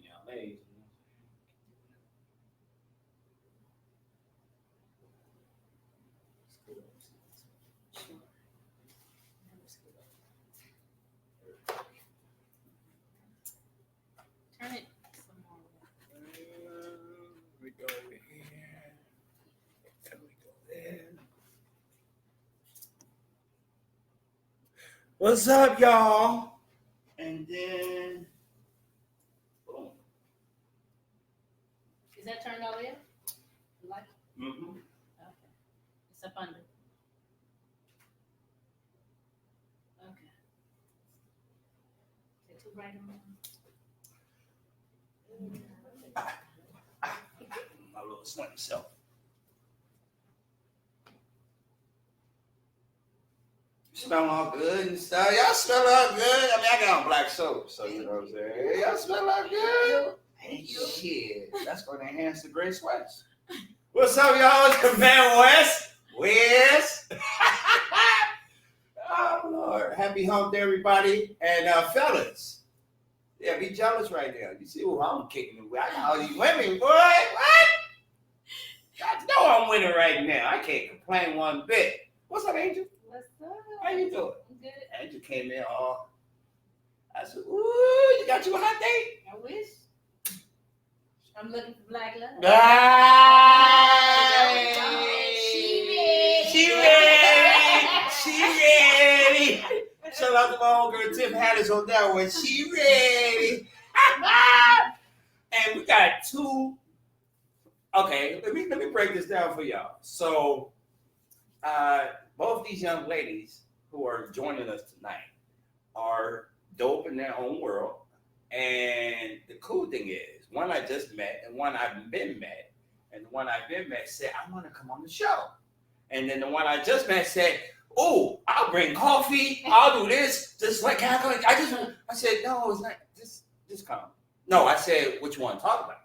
y'all age. Turn it some more. We go over here. And we go there. What's up, y'all? And then, boom. Is that turned over there? You like it? Mm-hmm. Okay. It's up under. Okay. Is it too bright on? My little slim self. Smell all good and stuff. Y'all smell all good. I mean, I got on black soap, so you know what I'm saying. Y'all smell all good. Thank you. Shit, that's going to enhance the gray sweats. What's up, y'all? It's Van West. West. Oh, Lord. Happy hump to everybody. And fellas, yeah, be jealous right now. You see who I'm kicking it with. I got all these women, boy. What? I know I'm winning right now. I can't complain one bit. What's up, Angel? What's up? How you doing? I'm good. Angel came in all. I said, ooh, you got you a hot date? I wish. I'm looking for black love. She ready. Shout out to my old girl Tim Hattis on that one. She ready. And we got two. Okay, let me break this down for y'all. So, both these young ladies who are joining us tonight are dope in their own world. And the cool thing is, one I just met and one I've been met. And the one I've been met said, I want to come on the show. And then the one I just met said, oh, I'll bring coffee. I'll do this. Just like, can I come? I said, no, it's not. Just come. No, I said, which one? Talk about it.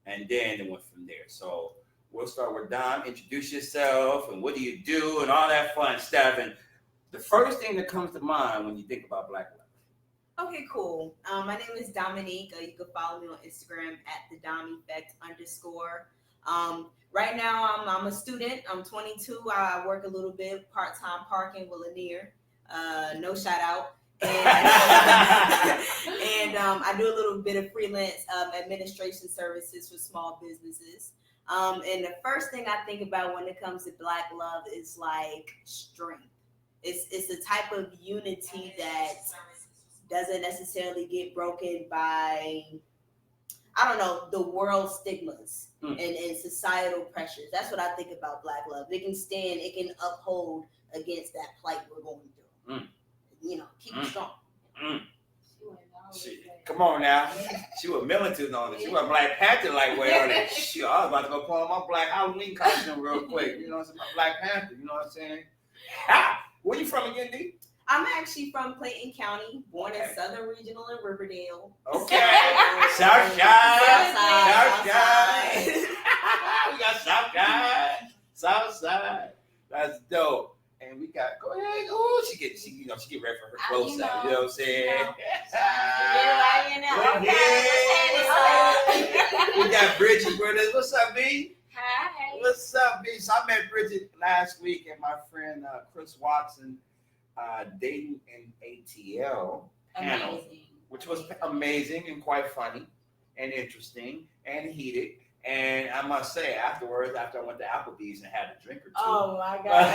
And then it went from there. So we'll start with Dom. Introduce yourself and what do you do and all that fun stuff. And the first thing that comes to mind when you think about Black love. Okay, cool. My name is Dominique. You can follow me on Instagram at the Dom Effect _. Right now, I'm a student. I'm 22. I work a little bit part-time parking with Lanier. No shout out. And, I do a little bit of freelance administration services for small businesses. And the first thing I think about when it comes to Black love is like strength. It's the type of unity that doesn't necessarily get broken by, I don't know, the world stigmas and societal pressures. That's what I think about Black love. It can stand, it can uphold against that plight we're going through. You know, keep it strong. Come on now. She was militant on it. She was Black Panther like way on it. Shit, I was about to go put on my black Halloween costume real quick. You know what I'm saying? My Black Panther, you know what I'm saying? Where you from again, D? I'm actually from Clayton County, born in Southern Regional in Riverdale. Okay. Southside. We got Southside. That's dope. And we got, go ahead. Oh, she get ready for her close up. You know what I'm saying? We got Bridget with us. What's up, B? Hi. What's up, B? So I met Bridget last week and my friend Chris Watson dating in ATL panel, Amazing. which was amazing and quite funny and interesting and heated. And I must say, afterwards, after I went to Applebee's and had a drink or two, Oh my God.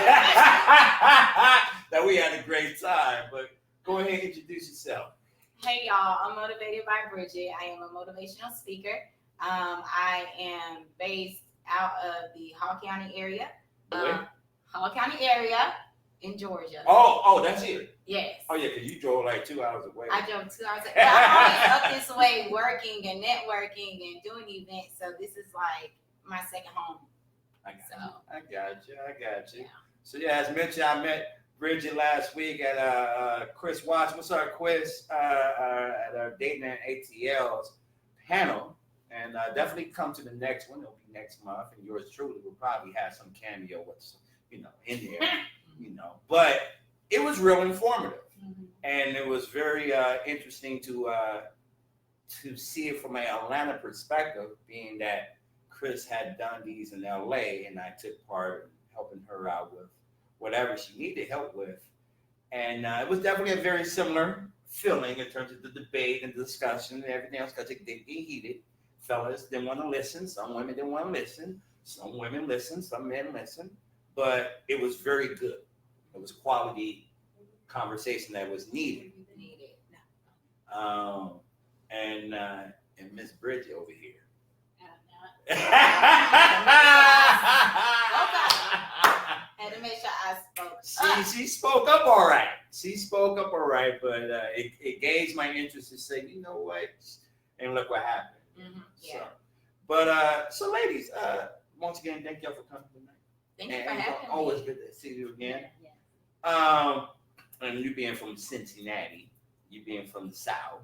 that we had a great time. But go ahead and introduce yourself. Hey y'all, I'm motivated by Bridget. I am a motivational speaker. I am based out of the Hall County area. Hall County area in Georgia. Oh, that's it. Yes. Oh yeah, because you drove like 2 hours away. I drove 2 hours. I'm always up this way working and networking and doing events. So this is like my second home. I got you. Yeah. So yeah, as mentioned, I met Bridget last week at Chris Watts. What's up, Chris? At our Dating and ATL's panel. And definitely come to the next one. It'll be next month. And yours truly will probably have some cameo in there. But it was real informative. Mm-hmm. And it was very interesting to to see it from an Atlanta perspective, being that Chris had done these in LA and I took part in helping her out with whatever she needed help with. And it was definitely a very similar feeling in terms of the debate and discussion and everything else because it did get heated. Fellas didn't want to listen. Some women didn't want to listen. Some women listened. Some men listened. But it was very good. It was quality conversation that was needed. And Miss Bridget over here. Had to make sure I spoke. She spoke up all right. She spoke up all right, but it gauged my interest to say, you know what? And look what happened. Mm-hmm. Yeah. So, but so ladies, once again, thank y'all for coming tonight. Thank you for having me. Always good to see you again. Yeah. And you being from Cincinnati, you being from the South,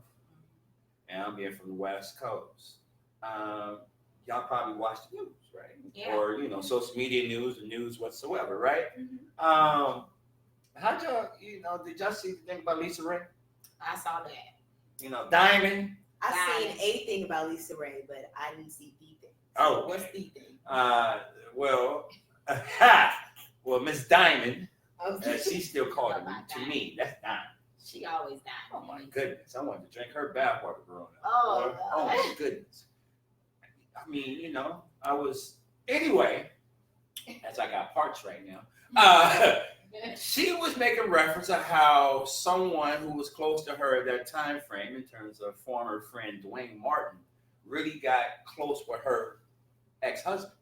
and I'm being from the West Coast. Y'all probably watch the news, right? Yeah. Or social media news or news whatsoever, right? Mm-hmm. How'd y'all, did y'all see the thing about Lisa Ray? I saw that. Diamond. I seen a thing about Lisa Ray, but I didn't see the thing. Oh, What's the thing? Well, Miss Diamond, Okay. she's still calling me. To me, that's Diamond. She always died. Oh my goodness, I wanted to drink her bathwater growing up. Oh, Oh my goodness. I mean, I was anyway. As I got parched right now. She was making reference to how someone who was close to her at that time frame, in terms of former friend Dwayne Martin, really got close with her ex-husband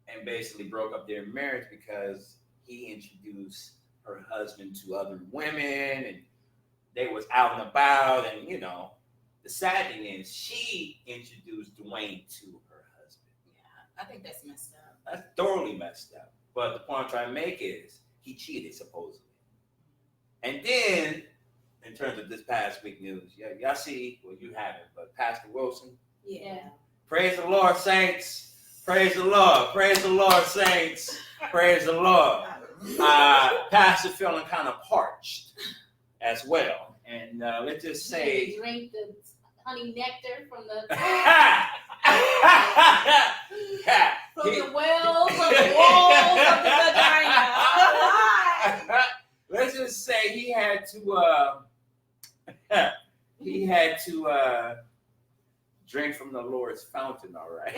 and basically broke up their marriage because he introduced her husband to other women and they was out and about. And the sad thing is she introduced Dwayne to her husband. Yeah, I think that's messed up. That's thoroughly messed up. But the point I'm trying to make is he cheated, supposedly. And then, in terms of this past week news, y'all see, well, you haven't, but Pastor Wilson. Yeah. Praise the Lord, saints. Praise the Lord. Praise the Lord, saints. Praise the Lord. Pastor feeling kind of parched as well. And let's just say. Drink the honey nectar from the the wells, from the walls of the vagina. Let's just say he had to drink from the Lord's fountain, all right.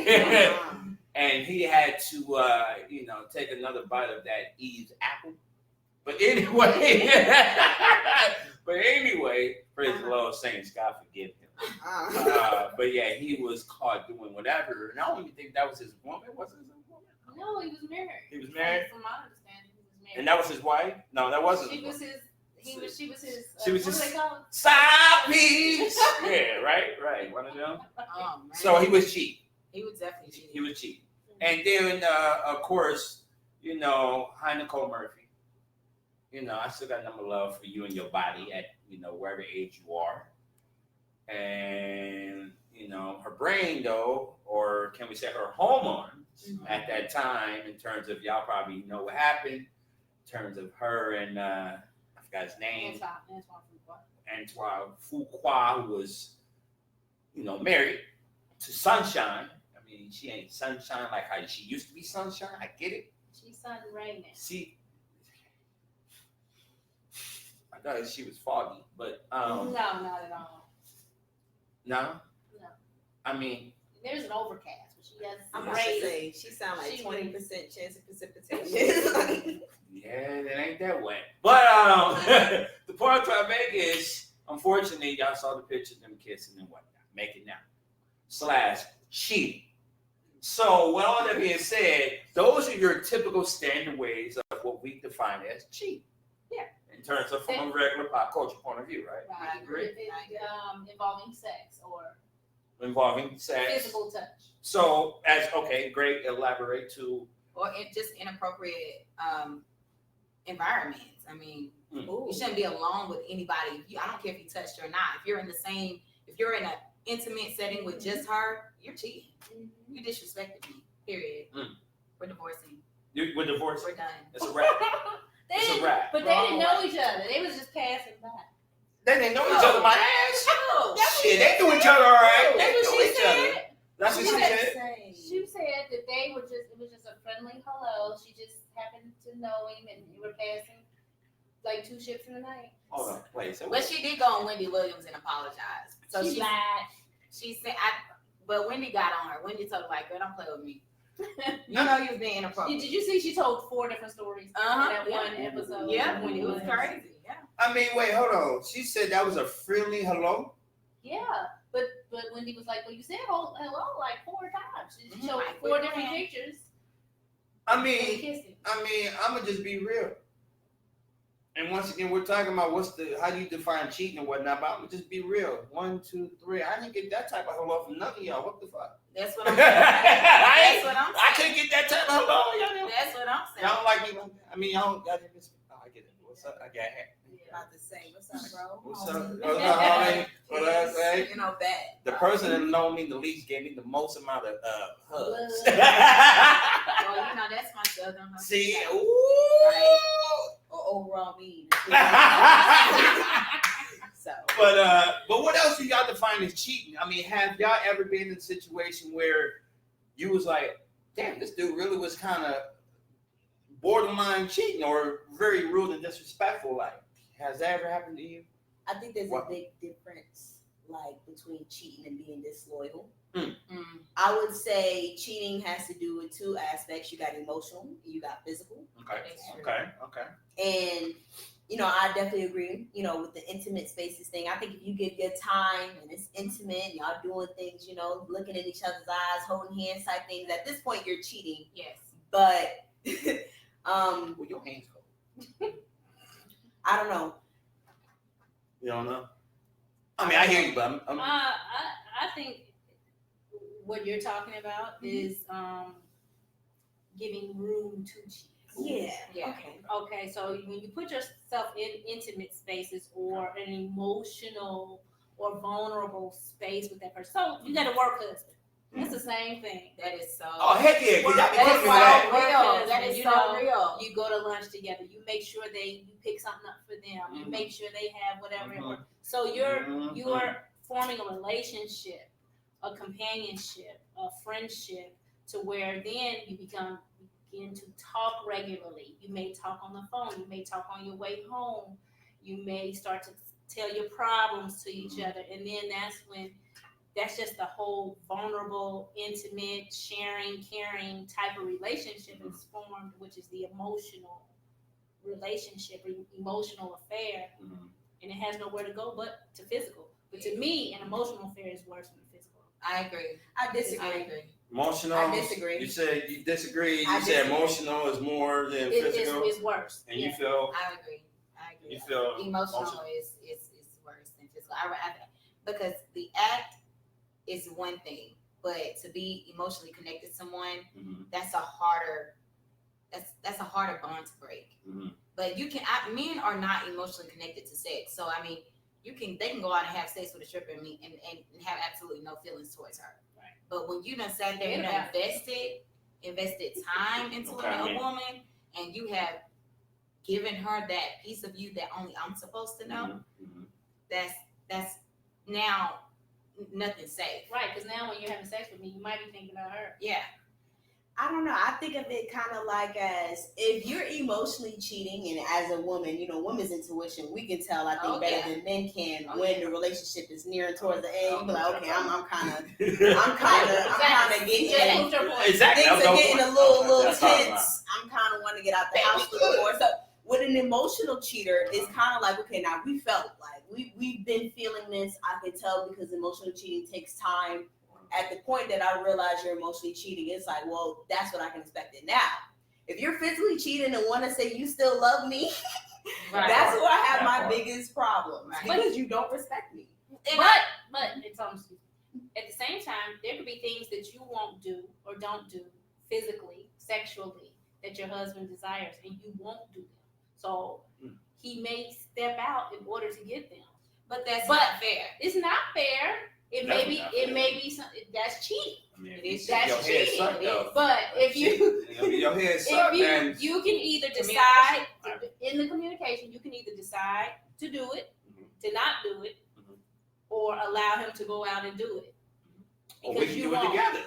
And he had to take another bite of that Eve's apple. But anyway, praise the Lord, saints, God forgive him. But yeah, he was caught doing whatever, and I don't even think that was his woman. Was it his woman? No, he was married. He was married. From my understanding, he was married. And that was his wife? No, that wasn't. She was his. She was his. She was what his do they call it? side piece. Yeah, right. One of them. Oh, man. So he was cheating. He was definitely cheating. He was cheating. And then, of course, hi, Nicole Murphy. I still got number love for you and your body at, wherever age you are. And, her brain, though, or can we say her hormones at that time, in terms of, y'all probably know what happened, in terms of her and, I forgot his name, Antoine Fuqua, who was, married to Sunshine. I mean, she ain't Sunshine like how she used to be Sunshine. I get it. She's Sun Raymond. See, I thought she was foggy, but No, not at all. no. No. I mean, There's an overcast, but she has. I'm some about to rays. say she sound like She 20% chance of precipitation. yeah, it ain't that wet. But the point I'm trying to make is, unfortunately, y'all saw the picture of them kissing and whatnot, making out / cheating. So, with all that being said, those are your typical standard ways of what we define as cheating. Yeah. In terms of from a regular pop culture point of view, right? Right. I agree. Involving sex or Involving sex. physical touch. So, great. Elaborate to. Or just inappropriate environments. I mean, Ooh. you shouldn't be alone with anybody. I don't care if you touched her or not. If you're in an intimate setting with just her, you're cheating. You disrespected me. Period. We're divorcing. We're divorced. We're done. It's a wrap. It's a wrap. But they didn't know each other. They was just passing by. They didn't know each other. My ass. Oh, Shit, they knew each other all right. They That's what knew she each other. said. That's what she said. She said that it was just a friendly hello. She just happened to know him and they were passing like 2 ships in the night. Hold on, wait. So but she did go on Wendy Williams and apologize. So she lied. She said, but Wendy got on her. Wendy told her, like, girl, don't play with me. You know you was being inappropriate. Did you see she told 4 different stories in that one episode? Yeah, Wendy was crazy. Yeah. I mean, wait, hold on. She said that was a friendly hello. Yeah, but Wendy was like, well, you said hello like 4 times. She showed Like, 4 different pictures. I And mean, kissed him. I'm gonna just be real. And once again, we're talking about how do you define cheating and whatnot. But I'm gonna just be real. 1, 2, 3. I didn't get that type of hello from none of y'all. What the fuck? That's what I'm saying. That's what I'm saying. I couldn't get that type of hello. Y'all That's what I'm saying. don't like me like that. I mean, y'all didn't. I get it. What's up? I got it. About to say, what's up, bro? What's up? Homie. What's up, homie? What up, hey? You know, bad. The person that known me the least gave me the most amount of hugs. Well, you know, that's my southern husband. See, Right. ooh. Or overall mean. So. But what else do y'all define as cheating? I mean, have y'all ever been in a situation where you was like, damn, this dude really was kind of borderline cheating or very rude and disrespectful? Like, has that ever happened to you? I think there's What? a big difference, like between cheating and being disloyal. Mm. I would say cheating has to do with 2 aspects. You got emotional, you got physical, Okay. and you know I definitely agree. You know, with the intimate spaces thing, I think if you give your time and it's intimate, y'all doing things, you know, looking in each other's eyes, holding hands, type things. At this point, you're cheating. Yes. But Well, your hands cold. I don't know. You don't know? I mean, I hear you, but I'm I think what you're talking about is giving room to cheat. Yeah. Yeah. Okay. Okay, so when you put yourself in intimate spaces or an emotional or vulnerable space with that person, so you got a work husband. It's the same thing. That is so. oh, heck yeah, because y'all be That is cooking with that. so real. That is You so know, real. You go to lunch together. You make sure you pick something up for them. You make sure they have whatever. Mhm. So you're Mhm. forming a relationship, a companionship, a friendship, to where then you begin to talk regularly. You may talk on the phone. You may talk on your way home. You may start to tell your problems to each other, and then that's just the whole vulnerable, intimate, sharing, caring type of relationship is formed, which is the emotional relationship, emotional affair, and it has nowhere to go but to physical. But to me, an emotional affair is worse than a physical. I agree. I disagree. I agree. Emotional. I disagree. You said you disagree. I You said disagree. emotional is more than physical, It's worse. and you feel I agree. you feel Emotional is worse than physical. Because the act is one thing, but to be emotionally connected to someone, that's a harder bond to break. But men are not emotionally connected to sex, so I mean, they can go out and have sex with a stripper and have absolutely no feelings towards her. Right. But when you done sat there and invested time into a woman, and you have given her that piece of you that only I'm supposed to know, that's now nothing safe. Right, because now when you're having sex with me, you might be thinking about her. Yeah. I don't know. I think of it kind of like as if you're emotionally cheating, and as a woman, you know, women's intuition, we can tell, I think, better than men can when the relationship is nearing towards the end. You be like, okay, I'm kind of getting exactly. things are getting a little tense. I'm kind of want to get out the house a little more. So with an emotional cheater, it's kind of like, okay, now we felt like we've been feeling this. I can tell because emotional cheating takes time. At the point that I realize you're emotionally cheating, it's like, well, that's what I can expect it now. If you're physically cheating and want to say you still love me, that's where I have my biggest problems, because you don't respect me. But it's at the same time, there could be things that you won't do or don't do physically, sexually, that your husband desires, and you won't do them. So he may step out in order to get them. But that's not fair. It's not fair. It may be something that's cheating. I mean, That's cheating. But if you can either decide in the communication, you can either decide to do it, to not do it, or allow him to go out and do it. Or we can do it together.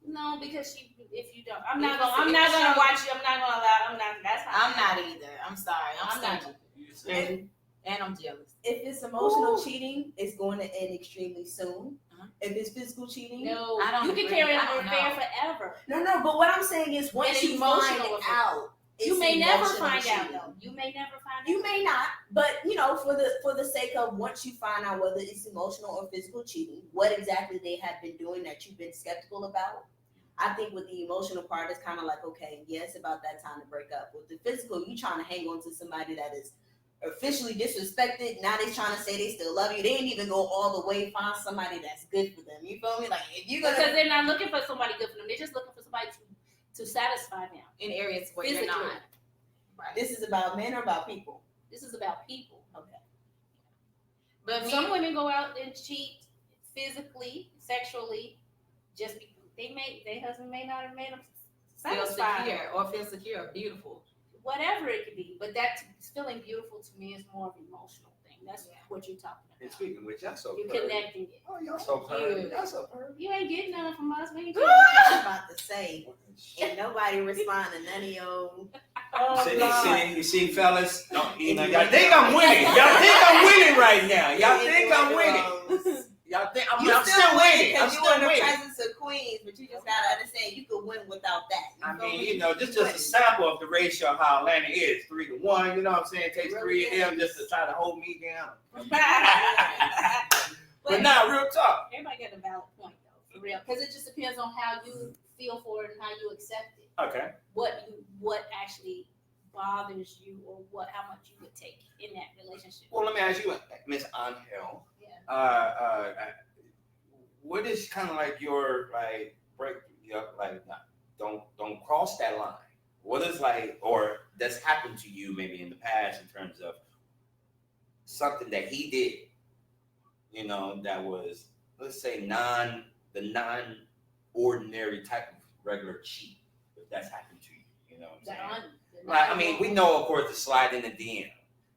No, because if you don't, I'm If not it's- gonna if it's showing- watch you. I'm not gonna allow. I'm not. That's not. I'm not either. I'm sorry. I'm not. stingy. And I'm jealous. If it's emotional cheating, it's going to end extremely soon. Uh-huh. If it's physical cheating, No, I don't you can agree. carry on I an don't affair know. forever. no. But what I'm saying is, once And you emotional find affair. out, You it's may never emotional find out cheating. though. You may never find out. You may not, but for the sake of once you find out whether it's emotional or physical cheating, what exactly they have been doing that you've been skeptical about. I think with the emotional part, it's kind of like, okay, yeah, it's about that time to break up. With the physical, you trying to hang on to somebody that is officially disrespected. Now they trying to say they still love you. They didn't even go all the way find somebody that's good for them. You feel me? Like if you Because they're not looking for somebody good for them. They're just looking for somebody to satisfy them. In areas where Physically. you're not. Right. this is about men or about people. This is about people. Okay. But Some women go out and cheat physically, sexually, just because their husband may not have made them feel satisfied. secure or feel secure or beautiful. Whatever it could be. But that feeling beautiful to me is more of an emotional thing. That's what you're talking And about. speaking of which, y'all so You're purdy. connecting it. Oh, y'all so purdy. Cute. Y'all so purdy. You ain't getting none from us. We ain't I was about to say, ain't nobody respond to none of your. You see, fellas, y'all think I'm winning. Y'all think I'm winning right now. Y'all think I'm winning. Y'all think I'm still winning. I'm because you still in the winning. presence of queens, but you just gotta understand you could win without that. I mean, this just a sample of the ratio of how Atlanta is, 3-1. You know what I'm saying? It takes Really 3 of them just to try to hold me down. but But not real talk. everybody got a valid point though, for real. Because it just depends on how you feel for it and how you accept it. Okay. What actually bothers you, or how much you would take in that relationship. Well, let me ask you, Miss Angel. Yeah. What is kind of like your don't cross that line? What is or that's happened to you maybe in the past in terms of something that he did, that was, let's say, the non-ordinary type of regular cheat, if that's happened to you, you know what I'm saying? I mean, we know, of course, the slide in the DM,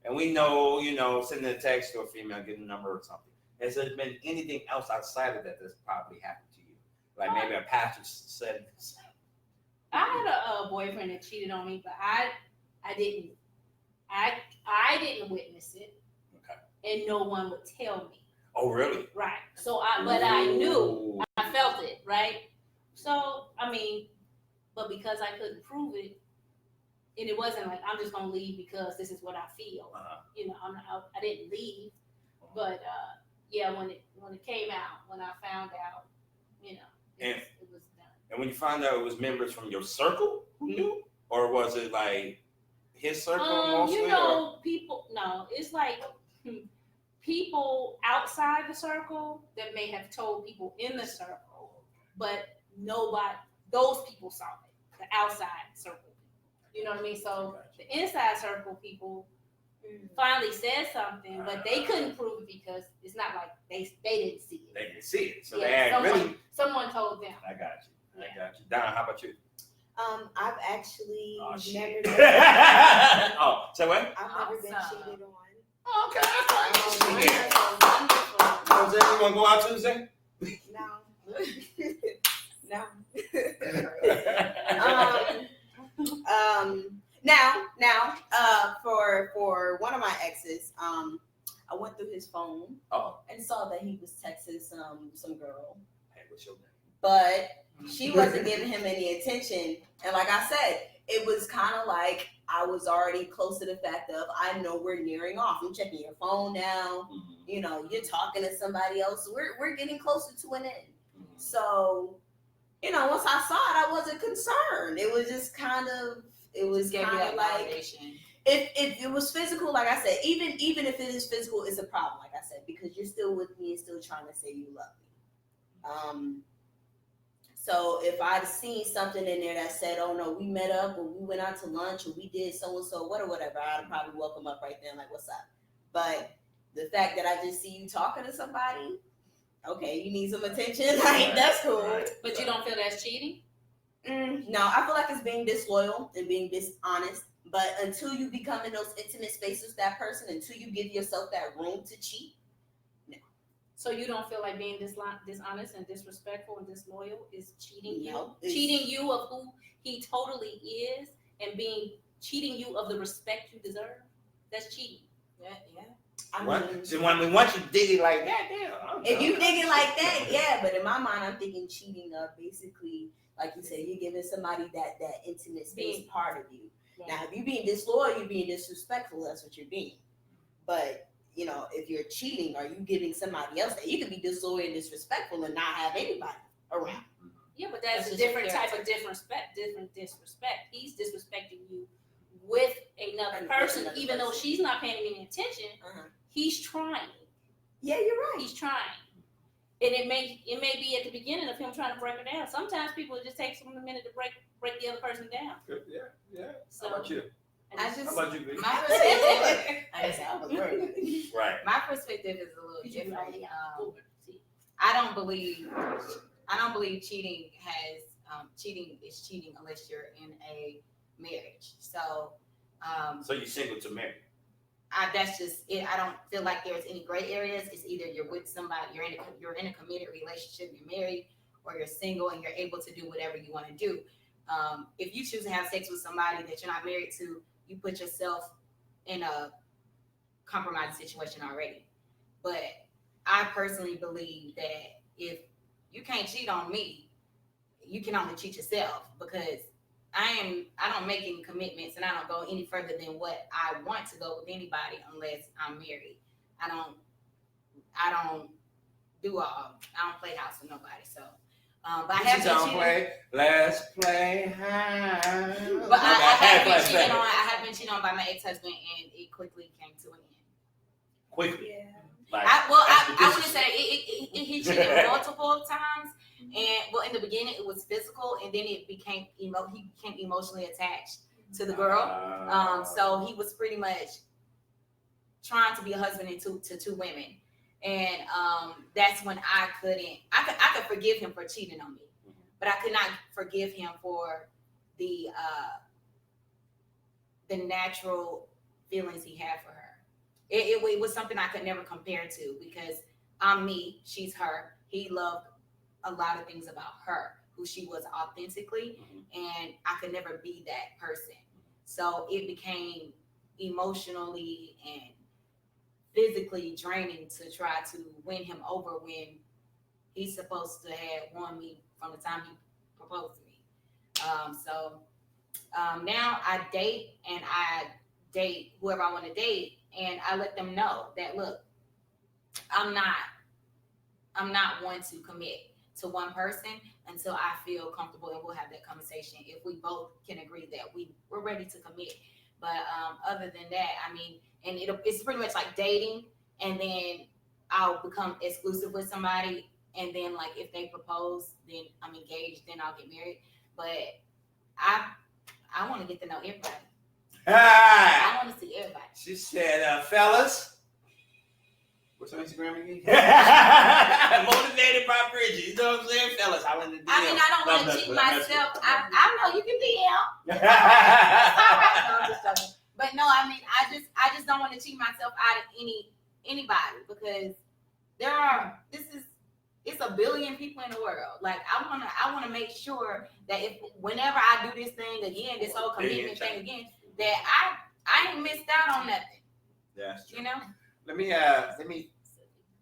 and we know, sending a text to a female, getting a number or something. Has there been anything else outside of that that's probably happened to you? Like maybe a pastor said, I had a boyfriend that cheated on me, but I didn't. I didn't witness it, okay. and no one would tell me. Oh, really? Right. So I knew, I felt it, right? So I mean, but because I couldn't prove it, and it wasn't like I'm just gonna leave because this is what I feel. I didn't leave, but yeah, when it came out, when I found out, it was done. And when you found out it was members from your circle who knew, or was it like his circle mostly? People. No, it's like people outside the circle that may have told people in the circle, but nobody. Those people saw it. The outside circle people. You know what I mean? So the inside circle people finally said something, but they couldn't prove it because it's not like they didn't see it. They didn't see it, so they had really. Someone told them. I got you. Don, how about you? I've actually never. Oh, say what? I've never been cheated on. Oh, okay, that's right. Jose, you want to go out Tuesday? No. Now, for one of my exes, I went through his phone and saw that he was texting some girl. Hey, what's your name? But she wasn't giving him any attention. And like I said, it was kind of like I was already close to the fact of I know we're nearing off. I'm checking your phone now. Mm-hmm. You're talking to somebody else. We're getting closer to an end. Mm-hmm. So, once I saw it, I wasn't concerned. It was just kind of like if it was physical, like I said, even if it is physical, it's a problem, like I said, because you're still with me and still trying to say you love me. So if I'd seen something in there that said, oh no, we met up or we went out to lunch or we did so and so, whatever, I'd probably welcome up right there, like, what's up? But the fact that I just see you talking to somebody, okay, you need some attention, like that's cool. But you don't feel that's cheating? No, I feel like it's being disloyal and being dishonest. But until you become in those intimate spaces with that person, until you give yourself that room to cheat. So you don't feel like being dishonest and disrespectful and disloyal is cheating you? No, Cheating you of who he totally is and cheating you of the respect you deserve? That's cheating. Yeah. I mean, So once you dig it like that, damn. if you dig it like that, yeah. But in my mind, I'm thinking cheating of basically, like you said, you're giving somebody that intimate space part of you. Yeah. Now, if you're being disloyal, you're being disrespectful. That's what you're being. But you know, if you're cheating, are you giving somebody else that you can be disloyal and disrespectful and not have anybody around? Yeah, but that's a just different fair. type of disrespect. He's disrespecting you with another person, even though she's not paying any attention. He's trying. Yeah, you're right. He's trying. And it may be at the beginning of him trying to break her down. Sometimes people just take a minute to break the other person down. Yeah. So, How about you? I just How about you, B? my perspective. I was worried. Right. My perspective is a little Could you different. only I don't believe cheating is cheating unless you're in a marriage. So So you're single to marry. that's just it. I don't feel like there's any gray areas. It's either you're with somebody, you're in a committed relationship, you're married, or you're single and you're able to do whatever you want to do. If you choose to have sex with somebody that you're not married to, you put yourself in a compromised situation already. But I personally believe that if you can't cheat on me, you can only cheat yourself, because I don't make any commitments and I don't go any further than what I want to go with anybody unless I'm married. I don't play house with nobody. So but I have been cheating. Let's play house. But I have been cheated on by my ex-husband, and it quickly came to an end. Quickly. Yeah. Like, I wouldn't say he cheated multiple times, and in the beginning it was physical, and then it became he became emotionally attached to the girl. So he was pretty much trying to be a husband to two women, and that's when I could forgive him for cheating on me, but I could not forgive him for the natural feelings he had for her. It was something I could never compare to, because I'm me, she's her. He loved a lot of things about her, who she was authentically, and I could never be that person. So it became emotionally and physically draining to try to win him over when he's supposed to have won me from the time he proposed to me. Now I date whoever I want to date, and I let them know that, look, I'm not one to commit to one person until I feel comfortable, and we'll have that conversation if we both can agree that we're ready to commit. But other than that, I mean, and it's pretty much like dating, and then I'll become exclusive with somebody, and then like if they propose, then I'm engaged, then I'll get married. But I want to get to know everybody. I want to see everybody. She said, fellas, what's on Instagram again? Motivated by Bridget. You know what I'm saying? Fellas, I want to DM. I mean, I don't want to cheat myself. I know you can DM. DM. No, I'm just joking. But no, I mean, I just don't want to cheat myself out of anybody, because it's a billion people in the world. Like I wanna make sure that whenever I do this thing again, this whole commitment thing again, that I ain't missed out on nothing. That's true. You know? Let me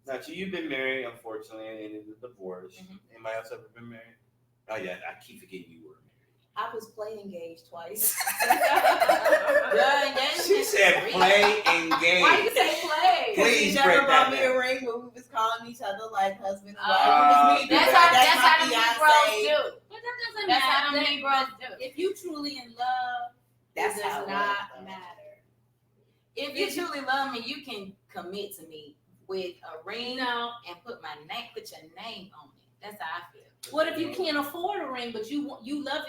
now, you've been married, unfortunately, and it was a divorce. Anybody else ever been married? Oh yeah, I keep forgetting you were married. I was play engaged twice. She said play engaged. Why you say play? Please She never break brought that me down. a ring, but we was calling each other like husband and That's wife. That's how the Negroes do. But that doesn't That's matter. how the Negroes do. If you truly in love, That's it how does it not was. matter. If you truly love me, you can commit to me with a ring No. and put your name on it. That's how I feel. What if you can't afford a ring, but you love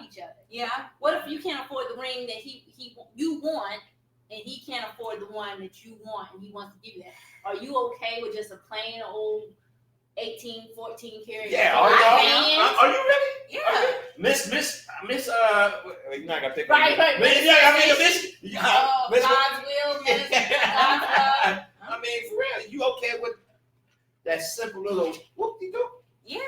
each other? Yeah. What if you can't afford the ring that you want, and he can't afford the one that you want, and he wants to give you that? Are you okay with just a plain old 18, 14 karat? Yeah, are are you really? Yeah. Miss, Miss, you're not gonna pick Right, on right. Miss, yeah, I mean, Miss, Oh, Miss, God's will, God's love. I mean, for real, you okay with that simple little whoop-de-doo? Yeah.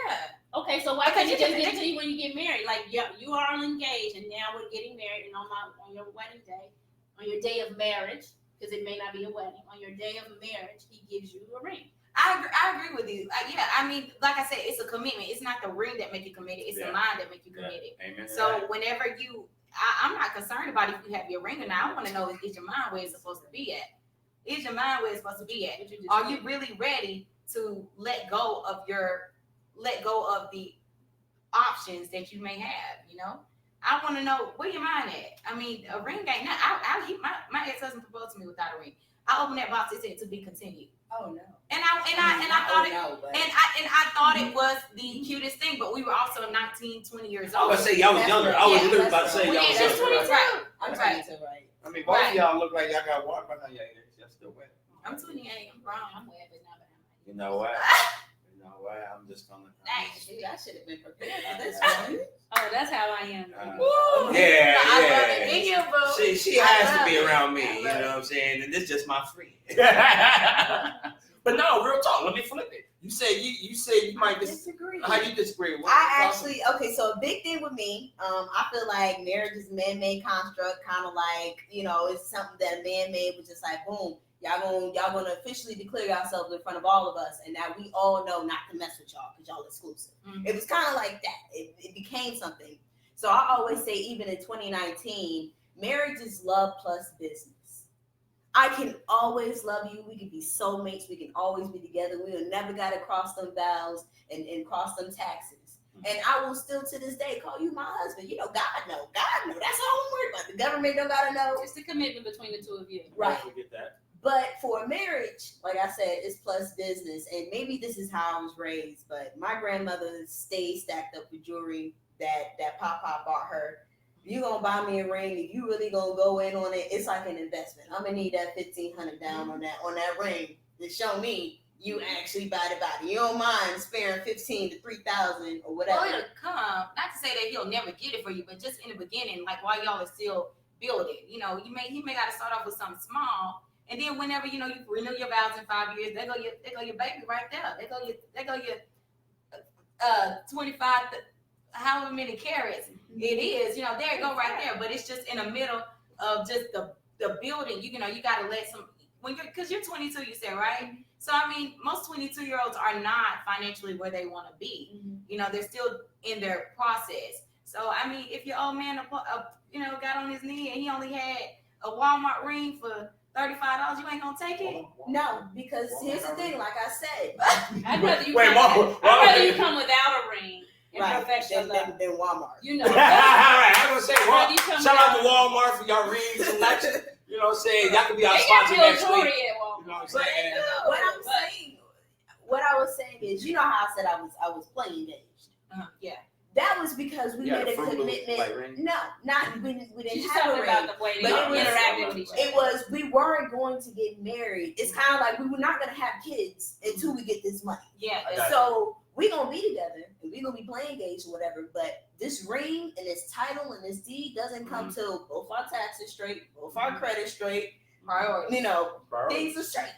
Okay, so why Because can't you you just can- get it to you when you get married? Like, yeah, you are engaged, and now we're getting married, and on your wedding day, on your day of marriage, because it may not be a wedding, on your day of marriage, he gives you a ring. I agree with you. Yeah, I mean, like I said, it's a commitment. It's not the ring that make you committed. It's the mind that make you committed. Amen. So whenever I'm not concerned about if you have your ring or not. I want to know is your mind where it's supposed to be at? Is your mind where it's supposed to be at? Are you really ready to let go of the options that you may have? You know, I want to know where your mind at. I mean, a ring ain't not. My ex-husband proposed to me without a ring. I opened that box. It said to be continued. Oh no. And I thought it was the cutest thing, but we were also 19, 20 years I old. was gonna say y'all was younger. I was literally about to say Well, y'all yeah, was that's younger. 22. Right. I'm Right. 22, right? I mean, both of y'all look like y'all got water behind your ears. Y'all still wet. I'm 28. I'm grown. I'm wet, but not You know what? You know what? I'm just gonna. Shoot, I should have been prepared for this one. Oh, that's how I am. Woo! Yeah, I yeah. love it. In you, boo. She I has to love be it. around I me. You know love what it. I'm saying? And this is just my friend. But no, real talk. Let me flip it. You say you might disagree. How you disagree? What Okay, so a big thing with me, I feel like marriage is a man-made construct, kind of like, it's something that a man made, was just like, boom, y'all gonna officially declare yourselves in front of all of us, and now we all know not to mess with y'all because y'all exclusive. Mm-hmm. It was kind of like that. It became something. So I always say, even in 2019, marriage is love plus business. I can always love you. We can be soulmates. We can always be together. We will never got to cross them vows and cross them taxes. And I will still to this day call you my husband. God know. God know. That's all I'm worried about. The government don't got to know. It's the commitment between the two of you. Right. Don't forget that. But for a marriage, like I said, it's plus business. And maybe this is how I was raised, but my grandmother stayed stacked up with jewelry that Papa bought her. You gonna buy me a ring, if you really gonna go in on it, it's like an investment. I'm gonna need that $1,500 down on that ring to show me you actually buy it. You don't mind sparing $15,000 to $3,000 or whatever. Well, it'll come. Not to say that he'll never get it for you, but just in the beginning, like while y'all are still building, he may got to start off with something small, and then whenever you renew your vows in 5 years, there go your baby right there. There go your 25, however many carats it is. There you go right there. But it's just in the middle of just the building. You got to let some because you're 22. You said right. So I mean, most 22-year-olds are not financially where they want to be. They're still in their process. So I mean, if your old man, got on his knee and he only had a Walmart ring for $35, you ain't gonna take it? No, because here's the thing. Like I said, I'd rather you come without a ring. Right, Professional than Walmart. All right, I'm gonna say Walmart. Shout out to Walmart for y'all rings selection. You know what I'm saying? Y'all can be our sponsor next week. You know what I'm saying? What I was saying is, how I said I was playing engaged. Yeah. That was because we made a commitment. No, we didn't have a ring. About the way they interacted with each other. It was we weren't going to get married. It's kind of like we were not going to have kids until we get this money. Yeah. So we're going to be together and we're going to be playing engaged or whatever. But this ring and this title and this deed doesn't come till both our taxes straight, both our credit straight. Priorities. Things are straight.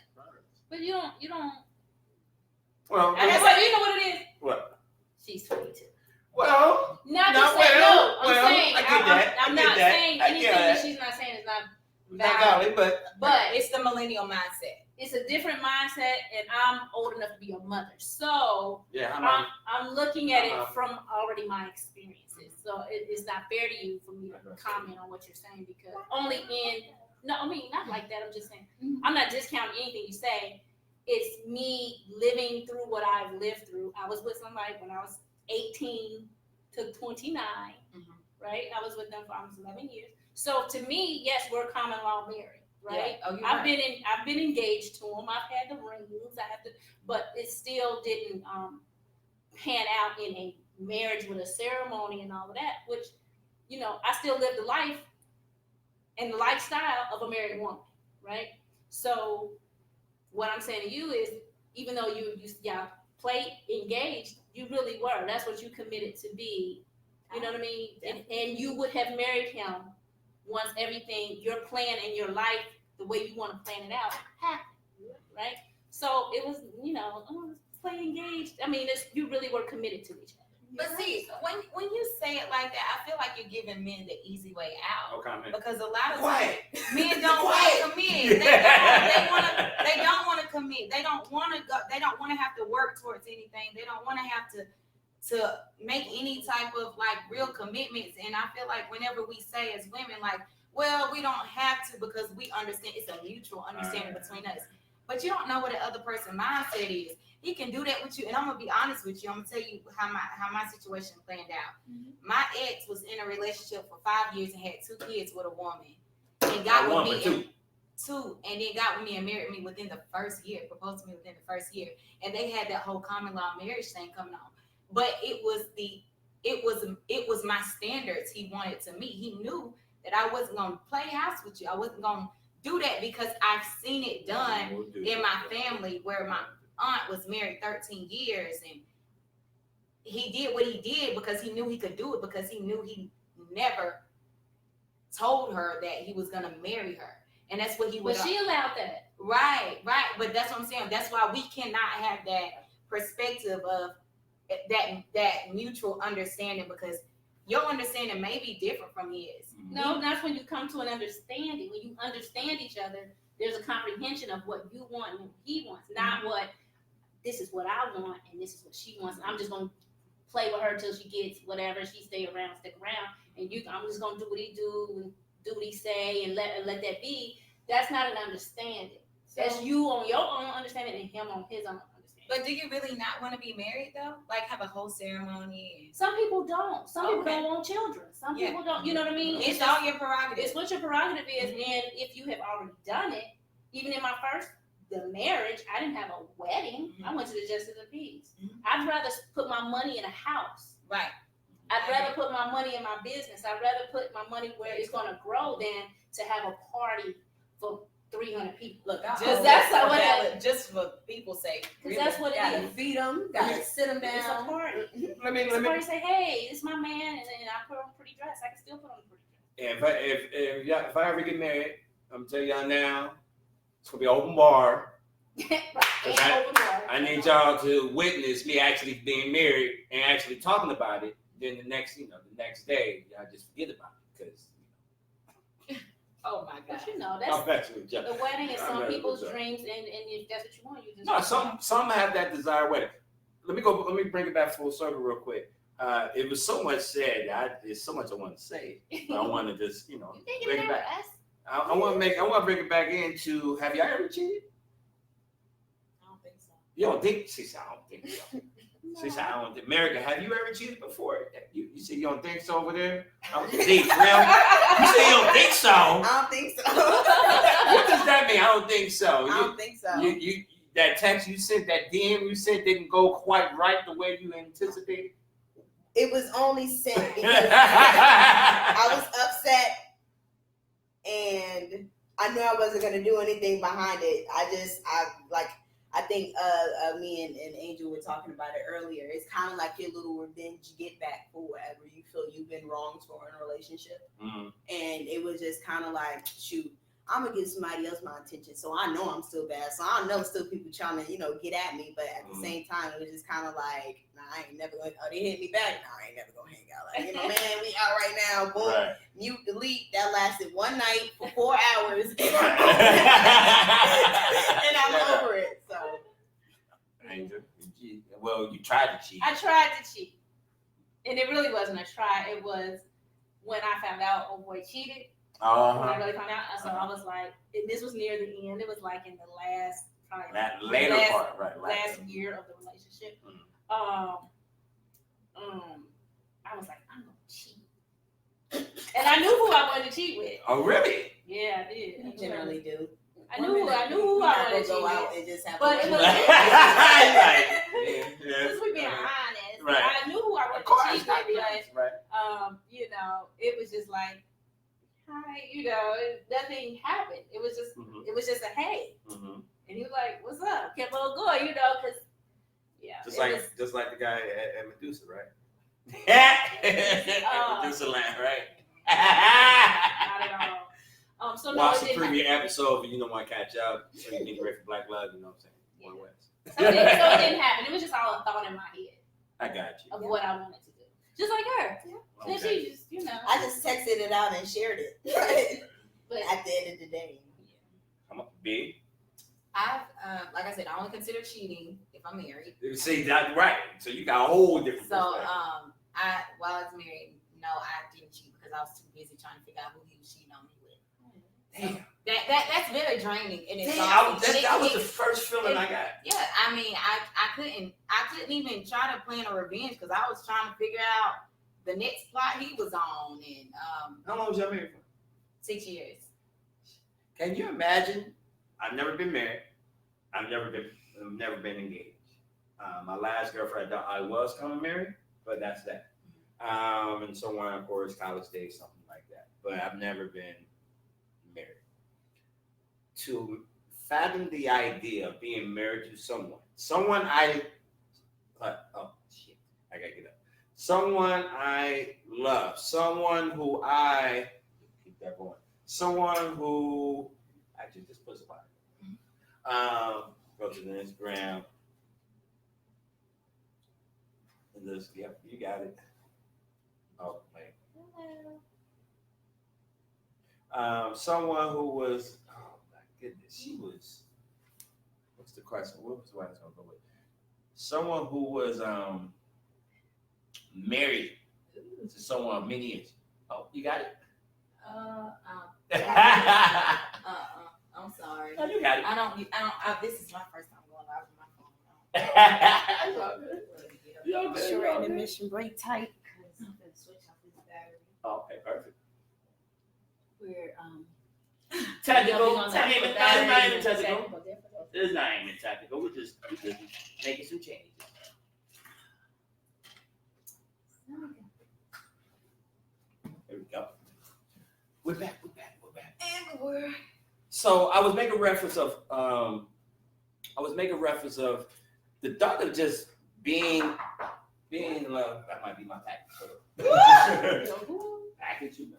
But you don't. Well, you know what it is? What? She's 22. Well, I'm saying I get that. I'm not saying anything that she's not saying is not valid. But it's the millennial mindset. It's a different mindset, and I'm old enough to be a mother, so I'm looking at it from already my experiences. So it's not fair to you for me to comment on what you're saying because not like that. I'm just saying I'm not discounting anything you say. It's me living through what I've lived through. I was with somebody when I was 18 to 29, right? I was with them for almost 11 years. So to me, yes, we're common law married, right? Yeah. I've been engaged to them. I've had the rings. But it still didn't pan out in a marriage with a ceremony and all of that. Which, I still live the life and the lifestyle of a married woman, right? So what I'm saying to you is, even though you played engaged, you really were. That's what you committed to be You know what I mean? And you would have married him once everything, your plan and your life, the way you want to plan it out, happened, right? So it was, play engaged. I mean, you really were committed to each other. But see, when you say it like that, I feel like you're giving men the easy way out. No comment. Because a lot of Quiet. times men don't want to commit. They don't want to commit. They don't want to go. They don't want to have to work towards anything. They don't want to have to make any type of like real commitments. And I feel like whenever we say as women, like, well, we don't have to because we understand it's a mutual understanding between us. But you don't know what the other person's mindset is. He can do that with you, and I'm gonna be honest with you. I'm gonna tell you how my situation planned out. Mm-hmm. My ex was in a relationship for 5 years and had 2 kids with a woman, and got with me and then got with me and married me within the first year. Proposed to me within the first year, and they had that whole common law marriage thing coming on. But it was my standards he wanted to meet. He knew that I wasn't gonna play house with you. I wasn't gonna do that because I've seen it done in my family where my aunt was married 13 years and he did what he did because he knew he could do it, because he knew he never told her that he was gonna marry her. And that's what he was. But she allowed that. Right. But that's what I'm saying. That's why we cannot have that perspective of that mutual understanding, because your understanding may be different from his. No, that's when you come to an understanding. When you understand each other, there's a comprehension of what you want and what he wants, not what this is what I want and this is what she wants. I'm just gonna play with her till she gets whatever. She stay around, stick around, and I'm just gonna do what he do what he say, and let that be. That's not an understanding. That's you on your own understanding and him on his own understanding. But do you really not want to be married though? Like have a whole ceremony? Some people don't. Some people don't want children. Some people don't. You know what I mean? It's all your prerogative. It's what your prerogative is, and if you have already done it, even in the marriage, I didn't have a wedding. I went to the Justice of Peace. I'd rather put my money in a house. Right. I'd rather put my money in my business. I'd rather put my money where it's going to grow than to have a party for 300 people. Look, just for people's sake. Because that's what it is. Feed them, gotta sit them down. It's a party. Let me say, hey, it's my man, and then I put on a pretty dress. I can still put on a pretty dress. Yeah, if I ever get married, I'm gonna tell y'all now, it's gonna be an open bar. I need y'all to witness me actually being married and actually talking about it. Then the next day, y'all just forget about it because. Oh my God! But the wedding is some people's dreams, and if that's what you want, you just. No, some have that desired wedding. Let me bring it back full circle real quick. It was so much said. There's so much I want to say. But I want to just bring it back. I want to bring it back into. Have y'all ever cheated? I don't think so. You don't think? She said, I don't think so. No. She said, I don't think. America, have you ever cheated before? You said you don't think so over there? I was deep, real. You said you don't think so. I don't think so. What does that mean? I don't think so. I don't think so. You that text you sent, that DM you sent didn't go quite right the way you anticipated? It was only sent because I was upset and I knew I wasn't going to do anything behind it. I think me and Angel were talking about it earlier. It's kind of like your little revenge get back for whatever you feel you've been wronged for in a relationship. And it was just kind of like, shoot, I'm going to give somebody else my attention. So I know I'm still bad. So I know still people trying to, get at me. But at the same time, it was just kind of like, nah, I ain't never going to, they hit me back. Nah, I ain't never going to hang out. Like, man, we out right now. Boom, right. Mute, delete. That lasted one night for 4 hours. And I'm over it. So. Angel, well, you tried to cheat. I tried to cheat. And it really wasn't a try. It was when I found out old boy cheated. When I really found out, so I was like, and this was near the end. It was like in the last, last year of the relationship. I was like, I'm gonna cheat, and I knew who I wanted to cheat with. Oh, really? Yeah, I did. You generally do. I knew who I wanted to go cheat out with. and just have. But it was since we being honest, I knew who I wanted to cheat with, but it was just like. Hi, nothing happened. It was just a hey, and he was like, "What's up?" Kept on going, because just like the guy at Medusa, right? Producer land, right? Not at all. So no, Watch it the didn't previous happen. episode if you don't want to catch up. So you think ready for Black Love, you know what I'm saying? One West. So it didn't happen. It was just all a thought in my head I got you. of what I wanted to do. Just like her. Then Okay. she just, you know. I just texted it out and shared it. But At the end of the day. I'm big. I've, like I said, I only consider cheating if I'm married. See that right? So you got a whole different So, perspective. while I was married, no, I didn't cheat because I was too busy trying to figure out who he was cheating on me with. Damn. That's very draining and Damn, exhausting. that was the first feeling I got. Yeah, I mean, I couldn't even try to plan a revenge because I was trying to figure out the next plot he was on, and How long was y'all married for? 6 years. Can you imagine? I've never been married. I've never been engaged. My last girlfriend, I was kind of married, but that's that. And so on, of course, college days, something like that. But I've never been married. To fathom the idea of being married to someone I gotta get up. Someone I love, someone who I keep that going. Someone who actually just puts it on. Go to the Instagram. And this, yep, you got it. Oh, man. Someone who was, oh my goodness, she was, what's the question? What was the one I was going to go with? Someone who was married to someone of many years. Oh, you got it? I'm sorry. No, you got it. I don't. This is my first time going live with my phone. It's all good. You all good. Sure, You all good. intermission break tight because I'm gonna switch off this battery. Okay, perfect. We're Technical. Jumping on Not that even battery. technical. It's not even technical. We're just making some changes. There we go. We're back. And we're So I was making reference of the thought of just being in love. That might be my package. Package, you know.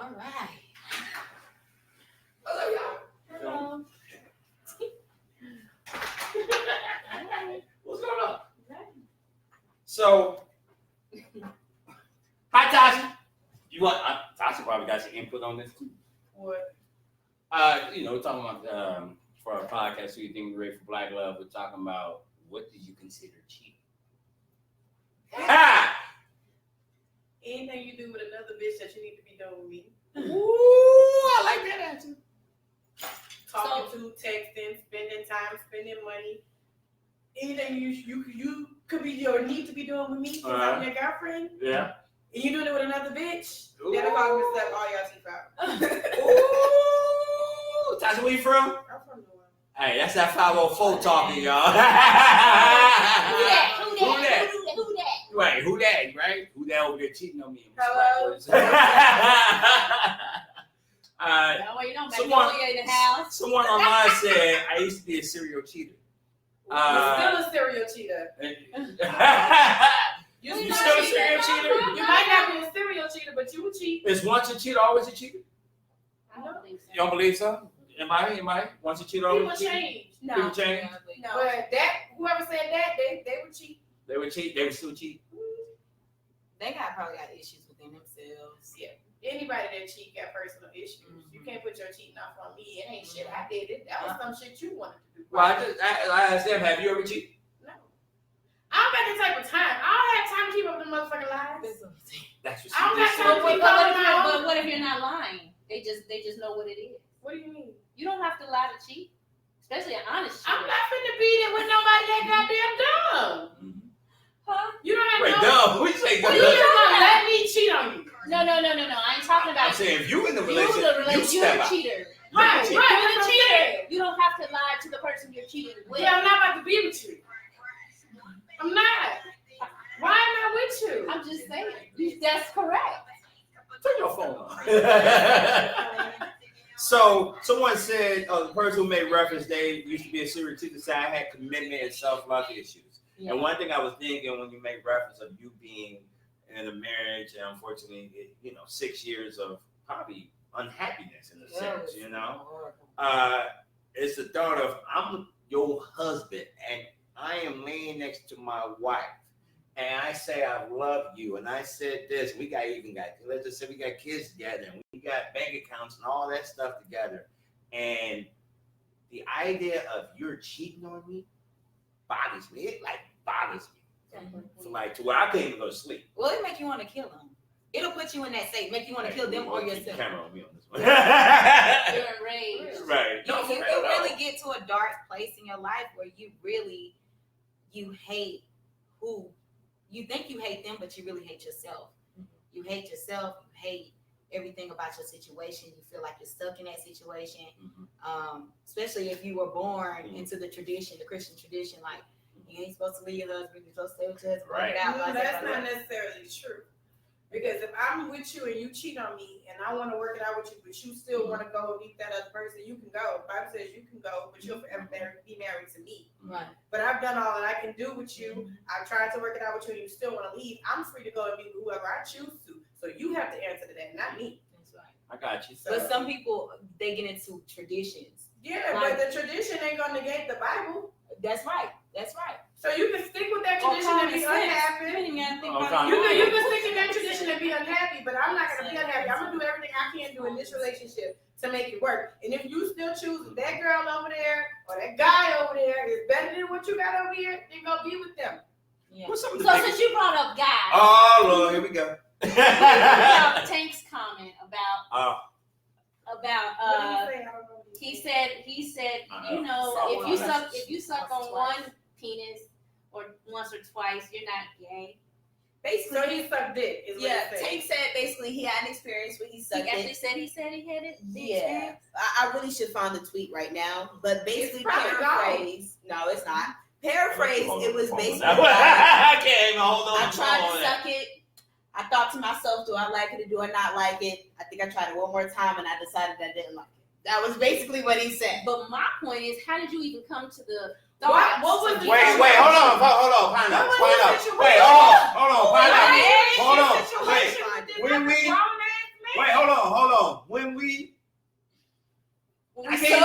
all right. I love y'all. What's going on? So, hi Tasha. You want Tasha probably got some input on this too. What? We're talking about for our podcast, So You Think We're Ready for Black Love, we're talking about what do you consider cheating? Ha! Anything you do with another bitch that you need to be doing with me. Ooh, I like that answer. Talking to, texting, spending time, spending money. Anything you could be your need to be doing with me because I'm your girlfriend. Yeah. And you doing it with another bitch. Ooh. That'll cause me to slap all y'all teeth out. Ooh, Tasha, where you from? I'm from New Orleans. Hey, that's that 504 talking, y'all. Who that? Right, who that, right? Who that over there cheating on me? Hello? Well, you know, Someone- Magnolia in the house. Someone online said I used to be a serial cheater. You're still a serial cheater. You still a serial cheater? You might not be a serial cheater, but you would cheat. Is once a cheater always a cheater? I don't believe so. You don't believe so? Am I? Once a cheater always People a cheater? change. People change? No. But that whoever said that, they would cheat. They would cheat. They would still cheat. They probably got issues within themselves. Yeah. Anybody that cheat got personal issues. You can't put your cheating off on me. It ain't shit. I did it. That was some shit you wanted to do. Well, I asked them, have you ever cheated? No. I don't got the type of time. I don't have time to keep up with the motherfucking lies. That's what I don't got she time just to said. keep But up with my own. what if you're not lying? They just know what it is. What do you mean? You don't have to lie to cheat, especially an honest I'm cheater. not finna be there with nobody that goddamn dumb. Huh? You don't have Wait, no. dumb. What you say, Well, dumb? you just gonna let me cheat on you. No. I ain't talking I'm about saying if you in the you. relationship, you You're step a out. cheater. Right, cheat. right. You're a cheater. You don't have to lie to the person you're cheating with. Yeah, I'm not about to be with you. I'm not. Why am I with you? I'm just saying. That's correct. Turn your phone on. So someone said, the person who made reference, they used to be a serial teacher, said I had commitment and self-love issues. Yeah. And one thing I was thinking when you make reference of you being in a marriage, and unfortunately, 6 years of probably unhappiness in a sense, it's the thought of I'm your husband and I am laying next to my wife. And I say I love you, and I said this. Let's just say we got kids together, and we got bank accounts and all that stuff together. And the idea of you're cheating on me bothers me. It bothers me. So to where I can't even go to sleep. Well, it make you want to kill them. It'll put you in that state, make you want to kill them or yourself. Camera on me on this one. You're enraged. Right. You can really get to a dark place in your life where you hate who. You think you hate them, but you really hate yourself. You hate yourself. You hate everything about your situation. You feel like you're stuck in that situation. Especially if you were born into the tradition, the Christian tradition, you ain't supposed to leave your husband, you're supposed to stay with your husband. Right. That's not necessarily true. Because if I'm with you and you cheat on me and I want to work it out with you, but you still want to go and meet that other person, you can go. The Bible says you can go, but you'll forever be married to me. Right. But I've done all that I can do with you. I've tried to work it out with you and you still want to leave. I'm free to go and be with whoever I choose to. So you have to answer to that, not me. That's right. I got you. But some people, they get into traditions. Yeah, but the tradition ain't going to negate the Bible. That's right. That's right. So you can stick with that tradition and be unhappy. You can stick in that tradition and be unhappy, but I'm not going to be unhappy. I'm going to do everything I can do in this relationship to make it work. And if you still choose that girl over there or that guy over there is better than what you got over here, then go be with them. Yeah. So since you brought up guys. Oh, Lord, here we go. Tank's comment about What did he say? I don't know. he said if you suck on one penis or once or twice, you're not gay. Basically, So he sucked dick. Is what he said. Tank said basically he had an experience where he sucked He actually it. said he had it. Yeah, I really should find the tweet right now, but basically It's probably paraphrase. No, it's not. Paraphrase. It was basically. I can't even hold on. I tried to suck it. I thought to myself, do I like it or do I not like it? I think I tried it one more time and I decided I didn't like it. That was basically what he said. But my point is, how did you even come to the What thought? was the Wait, hold on. Pineapple. Wait, hold on. Pineapple. Hold on. Wait, hold on. When we I can't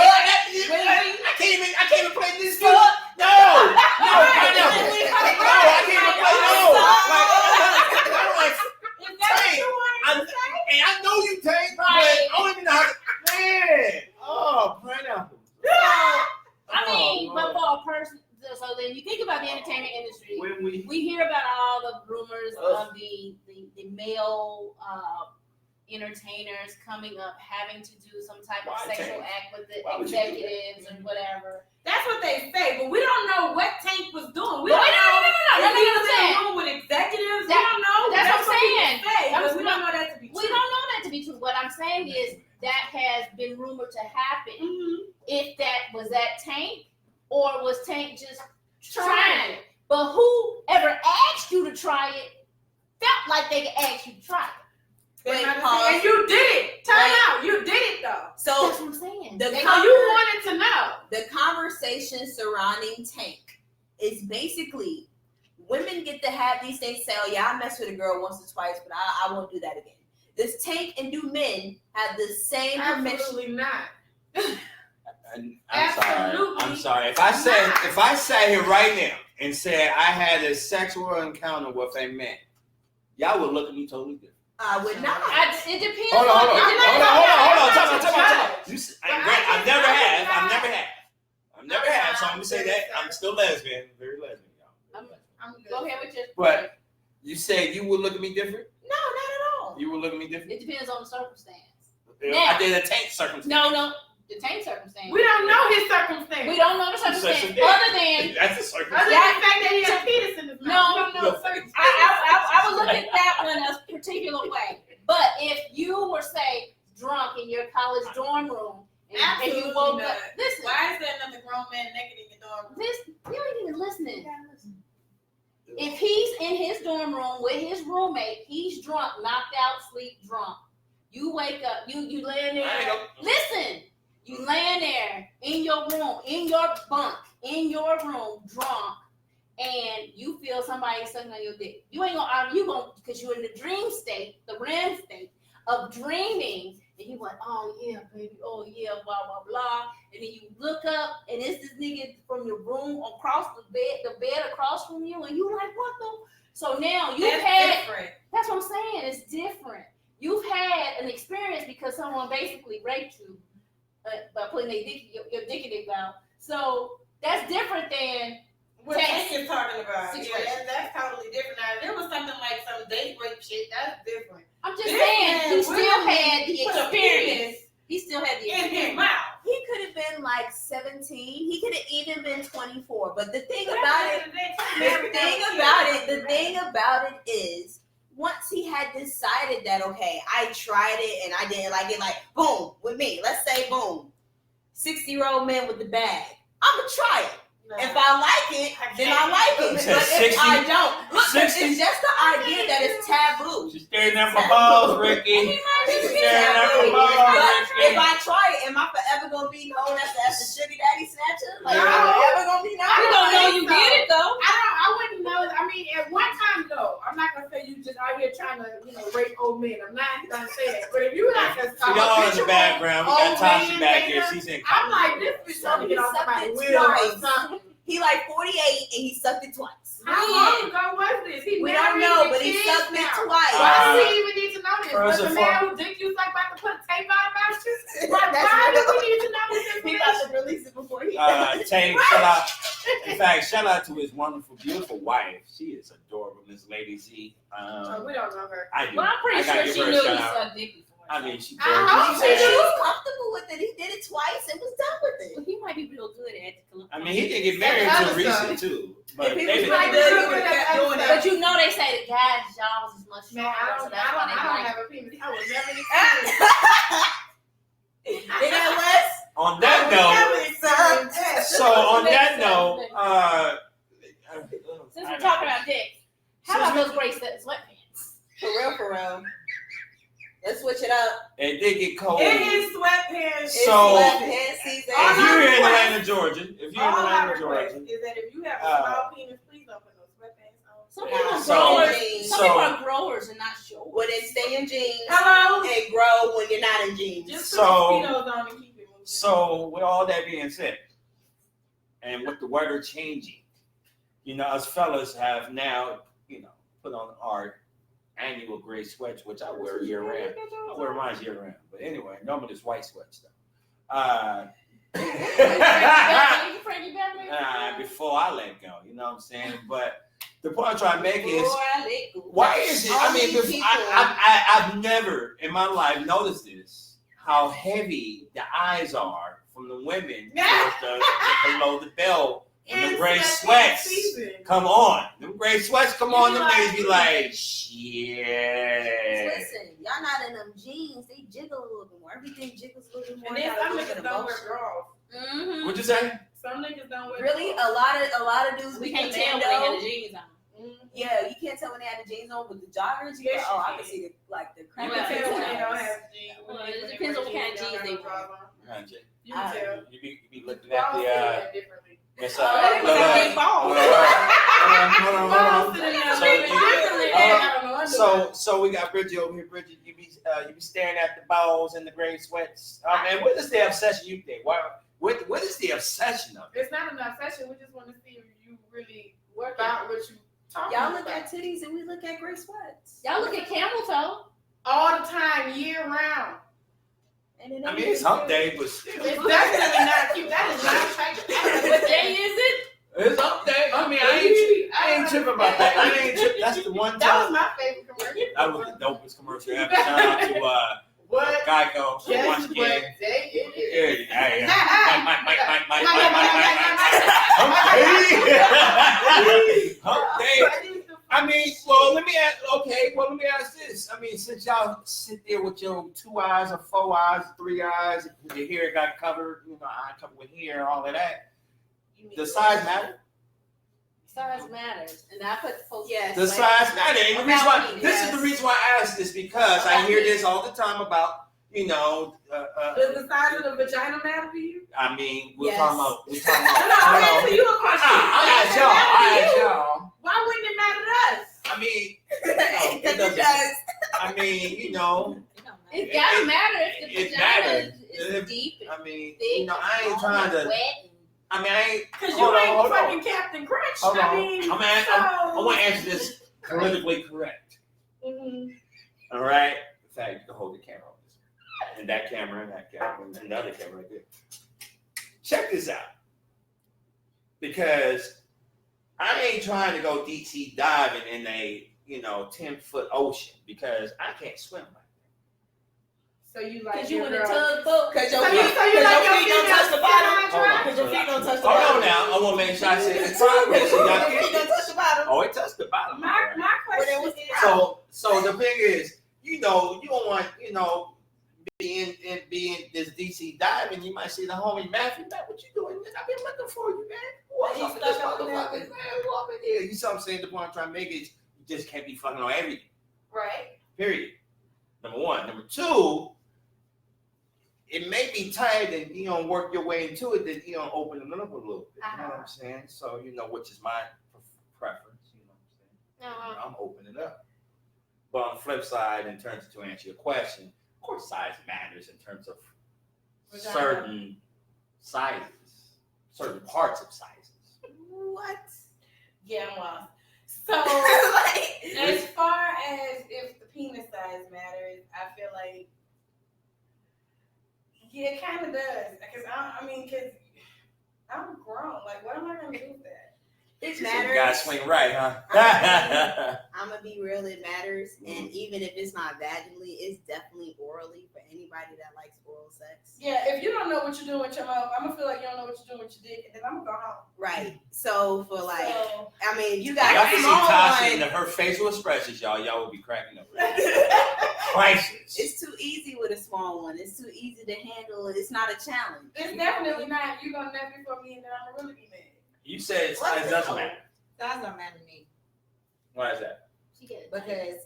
even play this game. No, Pineapple. No, I can't even play and I know you take, but I don't even know how to, man. Oh, Pineapple. But for a person, so then you think about the entertainment industry. When We hear about all the rumors of the male entertainers coming up having to do some type of sexual act with the executives and whatever. That's what they say, but we don't know what Tank was doing. We No, don't no, know. no, no, If no, he no, was no, in no, a room with executives. We That- don't know. that's what I'm what saying. people say, That's but we don't know that to be true. We don't know that to be true. What I'm saying is that has been rumored to happen. Mm-hmm. If that was that Tank, or was Tank just trying it? But whoever asked you to try it felt like they could ask you to try it. Wait, And pause. you did it. Time out. You did it though. So That's what I'm saying. the So you wanted to know. the conversation surrounding Tank is basically women get to have these things say, oh yeah, I messed with a girl once or twice, but I won't do that again. Does Tank and do men have the same permission? Absolutely not. I'm sorry. If I sat here right now and said I had a sexual encounter with a man, y'all would look at me totally different. I would not. It depends. Hold on. Time out. I've never had. So I'm gonna say that I'm still lesbian, very lesbian, y'all. I'm good. Go ahead with your. But you said you would look at me different. No, not at all. You would look at me different. It depends on the circumstance. I did a Tank circumstance. No, the Tank circumstance. We don't know his circumstance. We don't know the circumstance. Yeah. Other than That's a circumstance. Other than the fact that he had a penis in his mouth. No. I would look at that one a particular way. But if you were, say, drunk in your college dorm room and you woke up, listen. Why is there another grown man naked in your dorm room? Listen, you ain't even listening. If he's in his dorm room with his roommate, he's drunk, knocked out, sleep drunk. You wake up, you laying there. I ain't gonna- Listen, you laying there in your room, in your bunk, in your room, drunk, and you feel somebody sucking on your dick. You ain't gonna, because you're in the dream state, the REM state of dreaming, and you like, oh yeah, baby, oh yeah, blah blah blah, and then you look up, and it's this nigga from your room across the bed across from you, and you like, what the? So now That's different. That's what I'm saying. It's different. You've had an experience because someone basically raped you by putting your dick in their mouth. So that's different than what Nick is talking about. Situation. Yeah, that's totally different. Now, if there was something like some date rape shit, that's different. I'm just This saying man he still really had the put a experience. He still had the In his experience. mouth. He could have been like 17. He could have even been 24. But the thing about it is, once he had decided that, okay, I tried it and I didn't like it, like, boom, with me, let's say, boom, 60-year-old man with the bag. I'm going to try it. If I like it, then I like it. But if I don't, look, it's just the idea that it's taboo. She's staring at my balls, Ricky. She's staring at my balls, If Ricky. I try it, am I forever gonna be known as the sugar daddy snatcher? Like, Yeah. am I ever gonna be known? We don't know you did it though. I wouldn't know. I mean, at one time, though, I'm not gonna say you just out here trying to, rape old men. I'm not gonna say that. But if you like a We got all in the background. We got Tasha back here. She's in. I'm like, this bitch trying to get on somebody's wheel or something. He like 48 and he sucked it twice. How long ago was this? He We don't married know, with but he kids sucked it now. twice. Why do we even need to know this? First Was and the man who dick you like about to put a tape out about you? Like, That's why do real. we need to know this He about information? to release it before he Tay, shout out. In fact, shout out to his wonderful, beautiful wife. She is adorable, Miss Lady Z. Oh, we don't know her. I do. But I'm pretty I gotta sure give she her a knew he shout out. sucked dick before. I mean, she. I hope She she do. was comfortable with it. He did it twice and was done with it. Well, he might be real good at it. I mean, he didn't get married That's until other recent too. But If he they was been- like good, he would have kept doing But it. you know they say the guys' jaws is much Man, stronger, I so don't that's why they like. have a penis. I was never Did that Wes? on that note, so on that note, Since we're talking about dicks, how about those gray sweatpants? For real. Let's switch it up. it did get cold. It is sweatpants. It's So- sweatpants season. If you're in All Atlanta, Georgia, if you're in All I Atlanta, request Georgia, is that if you have a Uh, small penis, please don't put no sweatpants on. Some people are So- growers. Some so- people are growers and not showers. When they stay in jeans Hello? and grow when you're not in jeans. Just put So- mosquitoes on and keep it moving. so with all that being said, and with the weather changing, us fellas have now, put on our annual gray sweats, which I wear year round. I wear mine year round. But anyway, normally it's white sweats though. Before I let go, you know what I'm saying? But the point I'm trying to make is, why is it? I mean, I've never in my life noticed this, how heavy the eyes are from the women towards the below the belt. And the gray sweats come on. Them gray sweats come on. Them niggas be like, shit. Listen, y'all not in them jeans. They jiggle a little bit more. Everything jiggles a little bit more. And then Got a some little bit niggas of don't wear motion. drawers. Mm-hmm. What'd you say? Some niggas don't wear Really, drawers. a lot of dudes We be can't tell when they commando. had the jeans on. Mhm. Yeah, you can't tell when they had the jeans on with the joggers. You Yes, go, you I can. can see the You crack can of tell when they the don't jeans. have jeans. Well, it depends on what kind of jeans they wear. Gotcha. You can tell. You be looking at Balls the feel that differently. Yes, Oh, they look, got look. big balls. Hold on. Balls sitting there So looking you- differently than I don't know. So we got Bridget over here. Bridget, you be staring at the balls and the gray sweats. Man, what is the obsession you think? What is the obsession of it? It's not an obsession. We just want to see if you really work out what you talking Y'all about. look at titties and we look at gray sweats. Y'all look at camel toe. all the time, year round. And then I mean, it's hump day, but still. It's definitely not cute. That is not attractive. What day is it? It's hump day. I mean, I ain't tripping about that. I ain't tripping. That's the one That was time. my favorite commercial. That was the dopest commercial ever. Shout out to What? Geico. Guess Once what again. day it is? Yeah. Mike. Hump day. I mean, let me ask this. I mean, since y'all sit there with your 2 eyes or 4 eyes, 3 eyes, your hair got covered, eye covered with hair, all of that, does size matter? Size matters, and I put the post. Yes. The size matter. And the reason why, Yes. this is the reason why I asked this, because I hear this all the time about, Does the size of the vagina matter to you? I mean, we're Yes. talking about. No, I'm asking you a question. I Does it matter to you? y'all. Why wouldn't it matter to us? I mean, Because it does. I mean, It gotta matter if the it vagina matters. is deep and I mean, thick. I ain't trying to. Wet. I mean, I ain't. Because you Hold on, ain't hold on. fucking Captain Crunch. Hold on. I mean, I want to answer this politically correct. All right. In fact, you can hold the camera on this, and that camera, and that camera, and another camera right there. Check this out, because I ain't trying to go deep sea diving in a 10-foot ocean, because I can't swim like that. So you like Because you your in a girl- tugboat. Because So your you feet like your don't touch the bottom. female Because your feet don't touch the Hold bottom. on now. I want to make sure I said the progress. Your feet don't touch the bottom. Oh, it touched the bottom. My question is, So the thing is, you don't want, being this DC diving, you might see the homie Matthew, man, what you doing? I've been looking for you, man. What's up with this motherfucker, man? What up in here? You see what I'm saying? The point I'm trying to make is, you just can't be fucking on everything. right? Period. Number one. Number two, it may be tight and you don't work your way into it, then you don't open it up a little bit. You know what I'm saying? So, which is my preference, you know what I'm saying? I'm opening it up. But on the flip side, in terms of, to answer your question, of course, size matters in terms of certain sizes, certain parts of sizes. What? Yeah, I'm lost. So, as far as if the penis size matters, I feel like, yeah, it kind of does. Because because I'm grown. Like, what am I gonna do with that? It So you matters. gotta swing right, huh? I'm gonna be real. It matters, and even if it's not vaginally, it's definitely orally for anybody that likes oral sex. Yeah, if you don't know what you're doing with your mouth, I'm gonna feel like you don't know what you're doing with your dick, and then I'm gonna go home. Right. So for like, So, you Y'all got a can see small Tasha one. and her facial expressions, y'all will be cracking up. Priceless. It's too easy with a small one. It's too easy to handle. It's not a challenge. it's definitely not. You're gonna never for me, and then I'm gonna really be mad. You said size doesn't matter. Size don't matter to me Why is that? She get it. because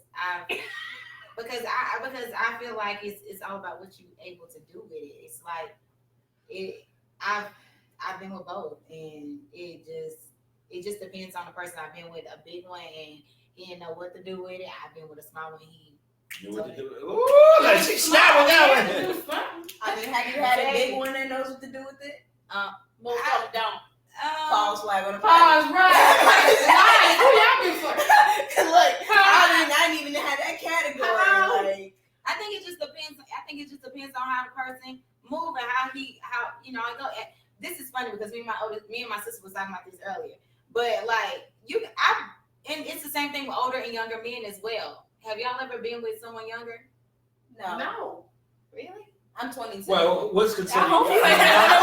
I feel like it's all about what you're able to do with it. It's like I've been with both, and it just depends on the person. I've been with a big one and he didn't know what to do with it. I've been with a small one. He You what to do? Ooh, like she snapped with that one. I mean, have you had a big one that knows what to do with it? Most of them don't. Pause flag on the Pause, right. Who y'all been for? Look, I didn't even have that category. Hello? Like, I think it just depends. I think it just depends on how the person move and how I go. This is funny because me and my sister was talking about this earlier. But like and it's the same thing with older and younger men as well. Have y'all ever been with someone younger? no. Really? I'm 22. Well, what's considered? I hope you ain't younger? had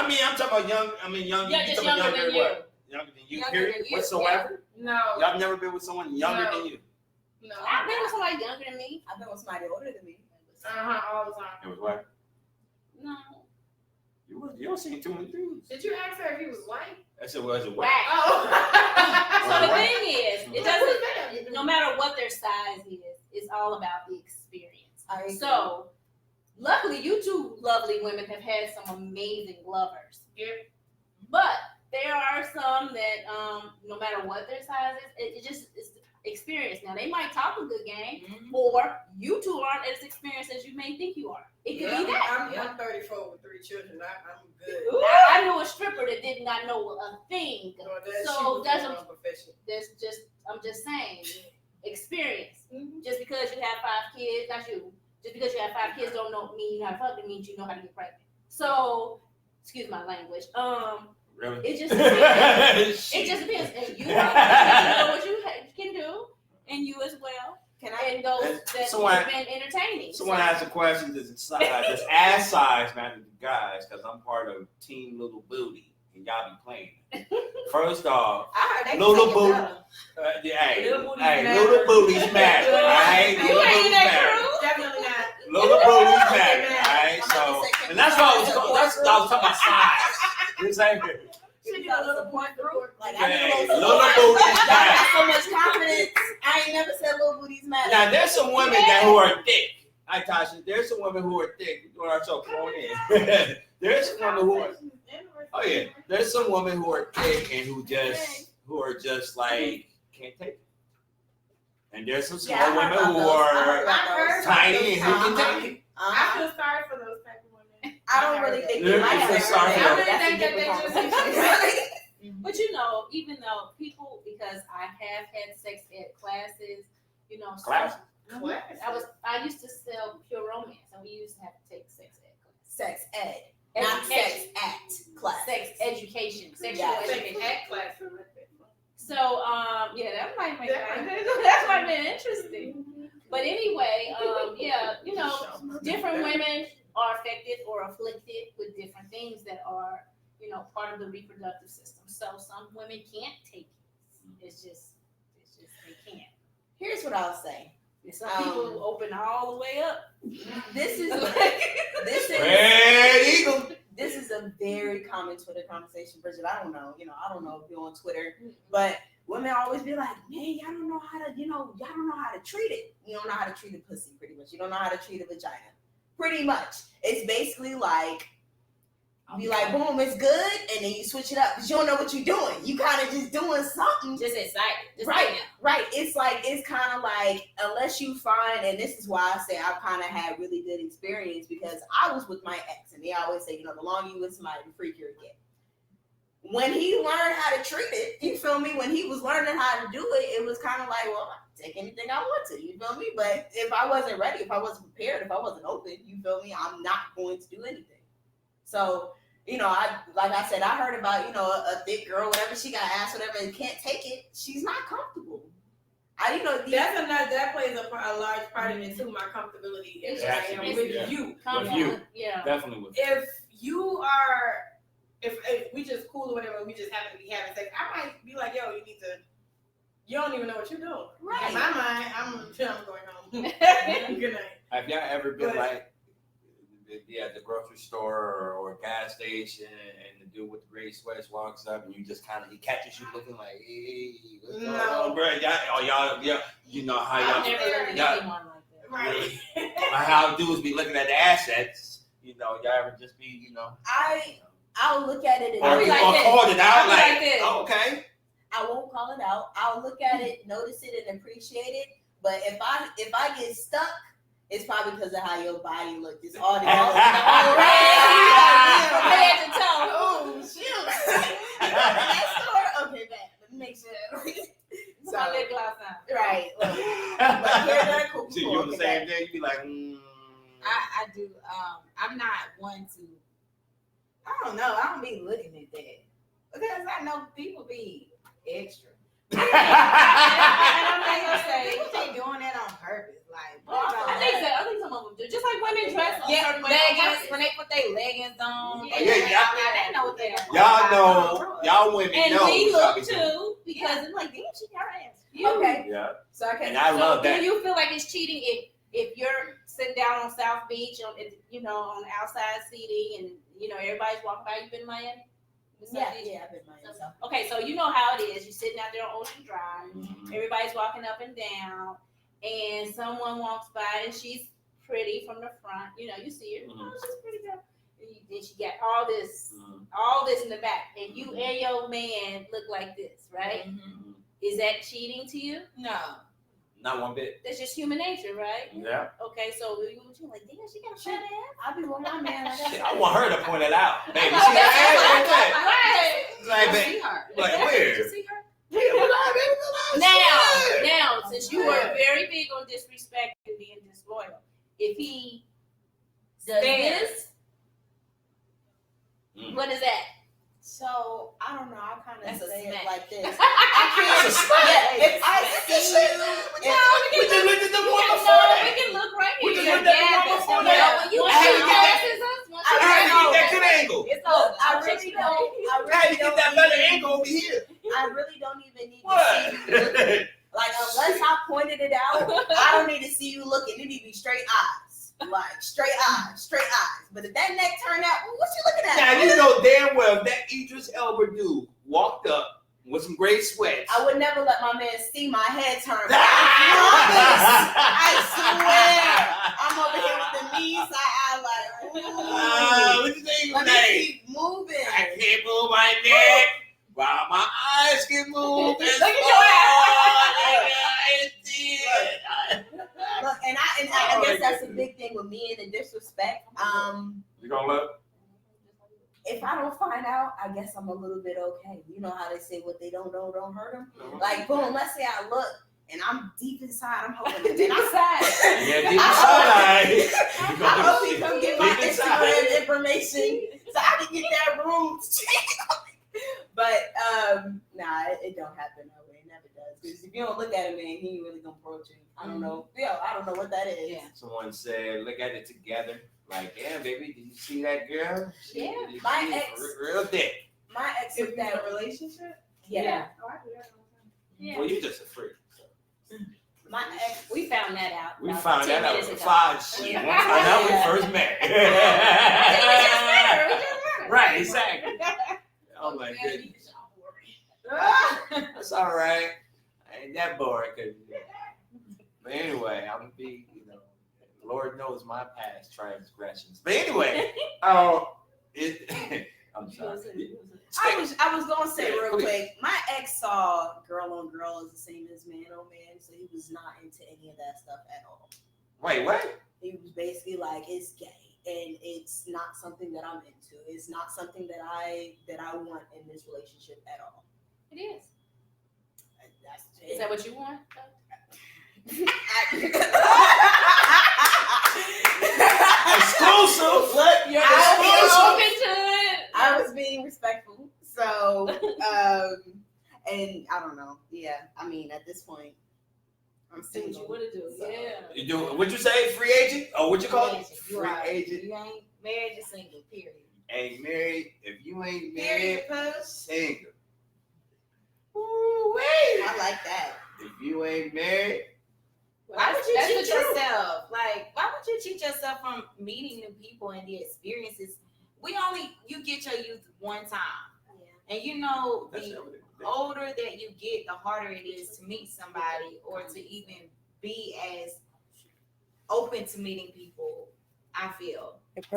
I'm talking about young. Younger. Yeah, You just talking about younger than you. what? Younger than you. Younger Period. than you, Whatsoever. No. Y'all never been with someone younger No. than you. No. I've been with somebody younger than me. I've been with somebody older than me. All the time. It was what? No. You don't see too many things. Did you ask her if he was white? I said, was it what? Right. Oh. So the thing is, it doesn't. No matter what their size is, it's all about the experience. I agree. So, luckily, you two lovely women have had some amazing lovers. Yeah. But there are some that, no matter what their size is, it's experience. Now, they might talk a good game, or you two aren't as experienced as you may think you are. It could be that. I'm 34 with 3 children. I'm good. I knew a stripper that did not know a thing. So I'm just saying, experience. Just because you have 5 kids, not you. Just because you have 5 kids don't mean you know how to fuck. It means you know how to get pregnant. So, excuse my language. Really? It just depends. It just depends. And you know what you can do, and you as well. Can I? And those that have been entertaining. Someone asked a question, does ass size matter to guys? Because I'm part of Team Little Booty, and y'all be playing. First off, I heard they Little can Booty. take it better. Little booties matter. All right? You ain't in that Definitely not. Little booties matter. All right? So, and that's what I was talking about size. This ain't good. She got a support group. Like I Hey, need a little little support. booties Y'all got matter. so much confidence. I ain't never said little booties matter. Now there's some women that who are thick. Hi Tasha. There's some women who are thick. Doing our show, come on in. There's some women who are. Oh yeah. There's some women who are thick and who are just like can't take it. And there's some small women who are tiny and who can take it. I feel sorry for those type of women. I don't really think Yeah, they might I feel have sorry for them. That's a I really think different that they conversation. But you know, even though people, because I have had sex ed classes, you know, Class? I used to sell Pure Romance, and we used to have to take sex ed class. Sex ed, not sex act class. Sex education, sexual Yeah. education. class. So, yeah, that might make that might have been interesting. But anyway, yeah, you know, different women are affected or afflicted with different things that are, you know, part of the reproductive system. So some women can't take it. It's just they can't. Here's what I'll say. Some people open all the way up. This is Red Eagle. this is a very common Twitter conversation, Bridget. I don't know if you're on Twitter, but women always be like, man, y'all don't know how to treat it. You don't know how to treat a pussy, pretty much. You don't know how to treat a vagina. Pretty much. It's basically like, be like, boom, it's good, and then you switch it up because you don't know what you're doing. You kind of just doing something. Just excited. Just Right. It's kind of like, unless you find, and this is why I say I've kind of had really good experience because I was with my ex, and they always say, you know, the longer you with somebody, the freakier it gets. When he learned how to treat it, you feel me? When he was learning how to do it, it was kind of like, well, I can take anything I want to, you feel me? But if I wasn't ready, if I wasn't prepared, if I wasn't open, you feel me? I'm not going to do anything. So, you know, like I said, I heard about, you know, a thick girl, whatever, she got ass, whatever, and can't take it. She's not comfortable. That plays a large part of it too. My comfortability is with you. With you. Yeah. Definitely with you. If we just cool or whatever, we just happen to be having sex, I might be like, yo, you don't even know what you're doing. Right. In my mind, I'm going home. Good night. Have y'all ever been like at the grocery store or a gas station and the dude with the gray sweats walks up and you just he catches you looking like, hey, what's going on, bro? Y'all, you know how I've y'all, never really y'all seen one like that. Right. how dudes be looking at the assets. You know, y'all ever just be, you know. I'll look at it and Or be like this. called it out I'll be like, like this. oh, okay. I won't call it out. I'll look at it, notice it, and appreciate it. But if I get stuck, it's probably because of how your body looked. It's all together. Head to toe. Oh, shoot. That store? Okay, bad. Let me make sure. So my lip gloss on. Right. But here, cool. So you on the same day, you be like, I do. I'm not one to. I don't know. I don't be looking at that because I know people be extra. And I'm not gonna say people they doing that on purpose. Like, I think some of them do. Just like women dress a certain way on leggings purpose. when they put their leggings on. Yeah, they know what they are. y'all women And know. we what y'all look be doing. too because it's like, damn, she got her ass. Okay. Yeah. So I can. And I love that. Do you feel like it's cheating if you're sitting down on South Beach on outside seating and everybody's walking by? You been in Miami? Yeah, I've been myself. Okay, so you know how it is. You're sitting out there on Ocean Drive. Mhm. Everybody's walking up and down, and someone walks by and she's pretty from the front. You see her. Oh, she's a pretty girl. And then she got all this in the back, and you and your man look like this, right? Mhm. Is that cheating to you? No. Not one bit. That's just human nature, right? Yeah. Okay, so you're like, damn, she got a fat ass. I'll be with my man. Shit, I want her to point it out. Baby, see That's that? right. Like, I baby. see her. Like, Did where? you see her? Now, since you were very big on disrespect and being disloyal, if he Does stays, Mm. what is that? So I don't know. I kind of That's a say it smack. like this. That's a I smack. can't. If I That's see a you, We just looked at the one No, before we that. can look right We here. just looked at the one before that. When you I had to get that. glasses us, once I you had to get that know. good angle. It's look, over. I really don't. I had to get that better angle over here. I really don't even need What? to see you looking. Like unless I pointed it out, I don't need to see you looking. It need to be straight eyes. like straight eyes. But if that neck turned out, well, what you looking at? Now you know damn well if that Idris Elba dude walked up with some gray sweats. I would never let my man see my head turn. I swear. I'm over here with the knees. I'm like, ooh. What you think? Let me keep moving. I can't move my neck while my eyes can move. Look at your Look, and I guess that's a big thing with me and the disrespect. You gonna look? If I don't find out, I guess I'm a little bit okay. You know how they say what they don't know don't hurt them. Like boom, let's say I look and I'm deep inside. I'm hoping that Deep inside. Yeah, deep inside. I hope he come get my Instagram information so I can get that room. But nah, it don't happen that way. It never does. Because if you don't look at a man, he ain't really gonna approach you. I don't know. I don't know what that is. Yeah. Someone said, "Look at it together." Like, yeah, baby, did you see that girl? Yeah. My She's ex- real thick. My ex If with you're in that a relationship? yeah. Oh, I do that all the time. Yeah. Well, you're just a freak. So. My ex We found that out. We about found 10 that out minutes with ago. 5 shit. Once I know we first met. Right, exactly. Oh my goodness. That's all right. I ain't that boring. But anyway, I'm gonna be, Lord knows my past transgressions. But anyway, I'm sorry. I was gonna say real quick, my ex saw girl on girl as the same as man on man, so he was not into any of that stuff at all. Wait, what? He was basically like, it's gay and it's not something that I'm into. It's not something that I want in this relationship at all. It is. That's Is that what you want? Exclusive. Look, you're Open to it. I was being respectful. So, and I don't know. Yeah, I mean, at this point, I'm See what you single. want to do. So- Yeah. You do what you say? Free agent? Oh, what you call it? You Free are. agent. You ain't married, you're single, period. Ain't married. If you ain't Period, married, puss. single. Ooh, wait. I like that. If you ain't married, Why would you That's cheat the truth. yourself? Like, why would you cheat yourself from meeting new people and the experiences? You get your youth one time. And that's the not what it is. older that you get, the harder it is to meet somebody or to even be as open to meeting people, I feel.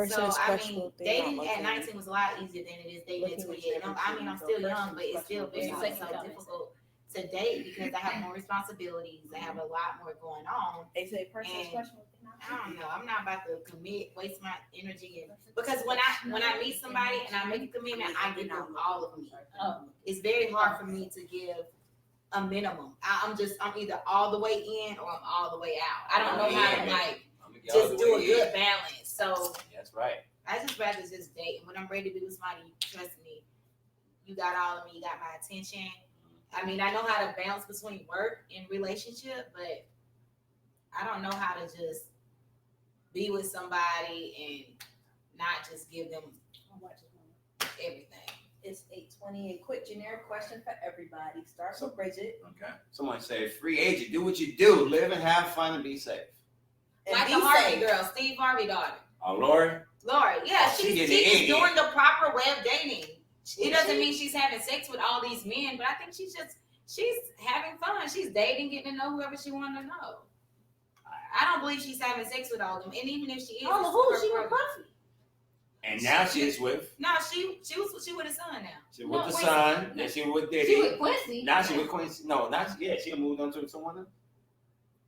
So, I mean, dating at 19 was a lot easier than it is dating at 28. I'm still young, but it's still very difficult to date because I have more responsibilities. I have a lot more going on. They say person's And- question. I don't know. I'm not about to commit, waste my energy, because when I meet somebody and I make a commitment, I give them all of me. It's very hard for me to give a minimum. I'm either all the way in or I'm all the way out. I don't know how to I'm gonna get all just the do a way good in. balance. So That's right. I just rather just date. And when I'm ready to be with somebody, trust me, you got all of me. You got my attention. I mean, I know how to balance between work and relationship, but I don't know how to just be with somebody and not just give them everything. It's 8:20 and quick generic question for everybody. Start with Bridget. Okay. Someone said, free agent, do what you do, live and have fun and be safe. And Like be the Harvey safe. girl, Steve Harvey daughter. Oh, Lori? Lori, yeah, Oh, she she's getting in. doing the proper way of dating. It doesn't mean she's having sex with all these men, but I think she's having fun. She's dating, getting to know whoever she wants to know. I don't believe she's having sex with all of them, and even if she is, Oh, it's who? her She with brother. Puffy. And now she's with, No, she with his son now. she with No, the wait. son, then she with Diddy. She with Quincy. Now she with Quincy. No, she moved on to someone else.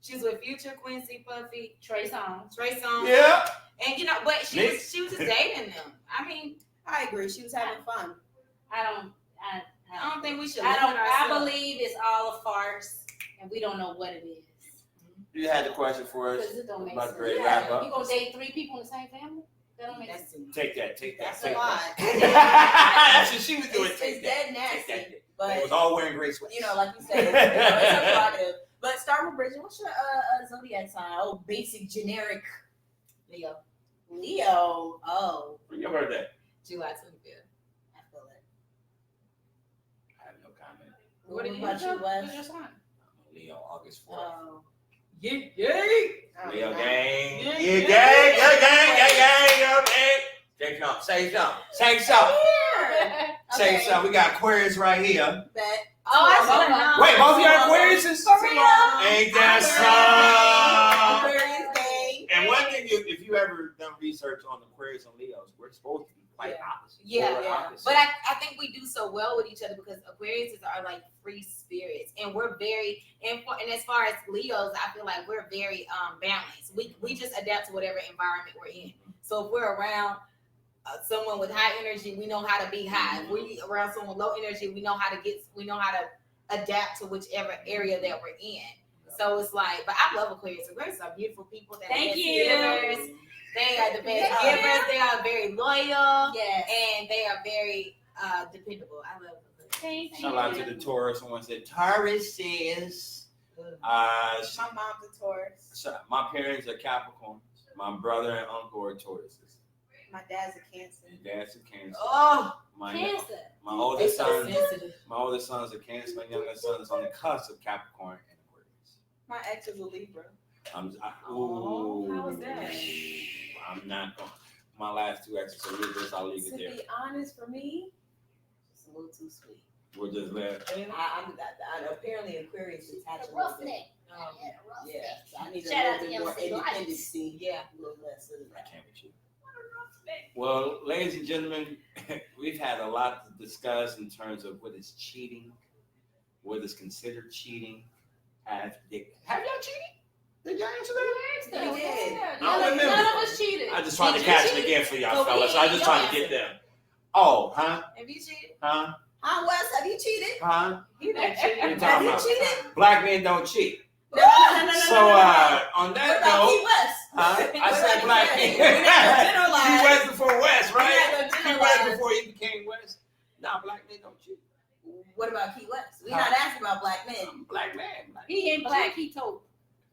She's with Future, Quincy, Puffy, Trey Songz. Trey Songz. Yeah. And but she Nick. was just dating them. I mean, I agree. She was having fun. I don't think we should. I limit ourselves. believe it's all a farce and we don't know what it is. You had the question for us. Because it don't make About sense. to wrap up. You gonna date 3 people in the same family? That don't make sense. That's too much. Take that. That's a take lot. that. That's what she was doing. It's Take dead that. nasty. Take that. But It was all wearing gray sweats. like you said, it's her prerogative. But start with Bridget. What's your zodiac sign? Oh, basic, generic. Leo, Leo. Oh, For your birthday. July 25th. I feel it. I have no comment. What What did you about you, What's Wes? your sign? I'm a Leo, August 4th. Oh, Leo gang. Yeah, gang. Say something. Say something. We got Aquarius right here. Wait, both of y'all Aquariuses? Ain't that some? Aquarius gang. And one thing, if you ever done research on Aquarius and Leos, we're supposed to be quite opposite. Yeah. But I think we do so well with each other because Aquariuses are like free spirits, and we're very and as far as Leos, I feel like we're very balanced. We just adapt to whatever environment we're in. So if we're around someone with high energy, we know how to be high. If we around someone with low energy, we know how to adapt to whichever area that we're in. So it's like, but I love Aquarius. Aquarius are beautiful people. Thank you. Givers. They are the best givers. They are very loyal. Yes. And they are very dependable. I love them. Thank you. Shout out to the Taurus. Someone said Taurus says. My mom's a Taurus. My parents are Capricorn. My brother and uncle are Tauruses. My dad's a Cancer. Your dad's a Cancer. Oh, Cancer. My oldest so son. sensitive. My oldest son is a Cancer. My youngest son is on the cusp of Capricorn and Aquarius. My ex is a Libra. How was that? I'm not going. My last two exes are Libras. I'll leave it To there. be honest, for me, it's a little too sweet. We'll just let. I'm apparently Aquarius is attached a little bit. Roughneck. Yeah, so I need Shout a out little to bit more MC Lights. independency. Yeah. A little less of I that. can't with you. Well, ladies and gentlemen, we've had a lot to discuss in terms of what is cheating, what is considered cheating. Have y'all cheated? Did y'all answer that? We did. I don't remember. None of us cheated. I just tried to Did catch you it cheat? again for y'all So fellas. we I ain't just your trying to get answer. them. Oh, huh? Have you cheated? Huh? Wes, have you cheated? Huh? You never cheated. What you Have talking you about? cheated? Black men don't cheat. No. So on What that about note, Key West? huh? I What said about black Key men. West? We're not gonna generalize. Key West before West, right? We're not gonna Key generalize. West before he became West. Nah, black men don't cheat. What about Key West? We're not asking about black men. I'm a black man. He ain't black, he told.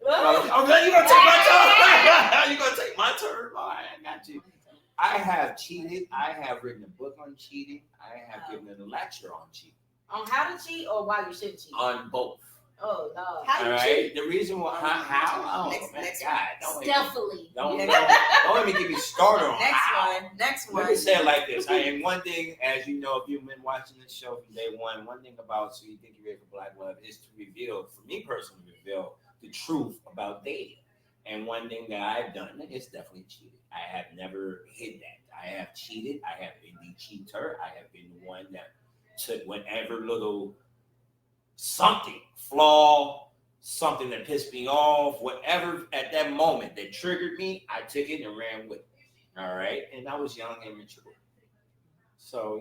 Oh, okay, you gonna take my turn? You gonna take my turn? All right, I got you. I have cheated. I have written a book on cheating. I have given a lecture on cheating. On how to cheat or why you shouldn't cheat? On both. Oh no. How All you right. cheat? The reason why how? Oh Next- man, next God, don't Stealthily. let me get me started on how. Next Let one. me say it like this. And one thing, as you know, if you've been watching this show from day one thing about So You Think You're Ready for Black Love is to reveal, for me personally, reveal the truth about dating. And one thing that I've done is definitely cheated. I have never hid that. I have cheated. I have been the cheater. I have been the one that took whatever little something, flaw, something that pissed me off, whatever at that moment that triggered me, I took it and ran with it. All right. And I was young and mature. So,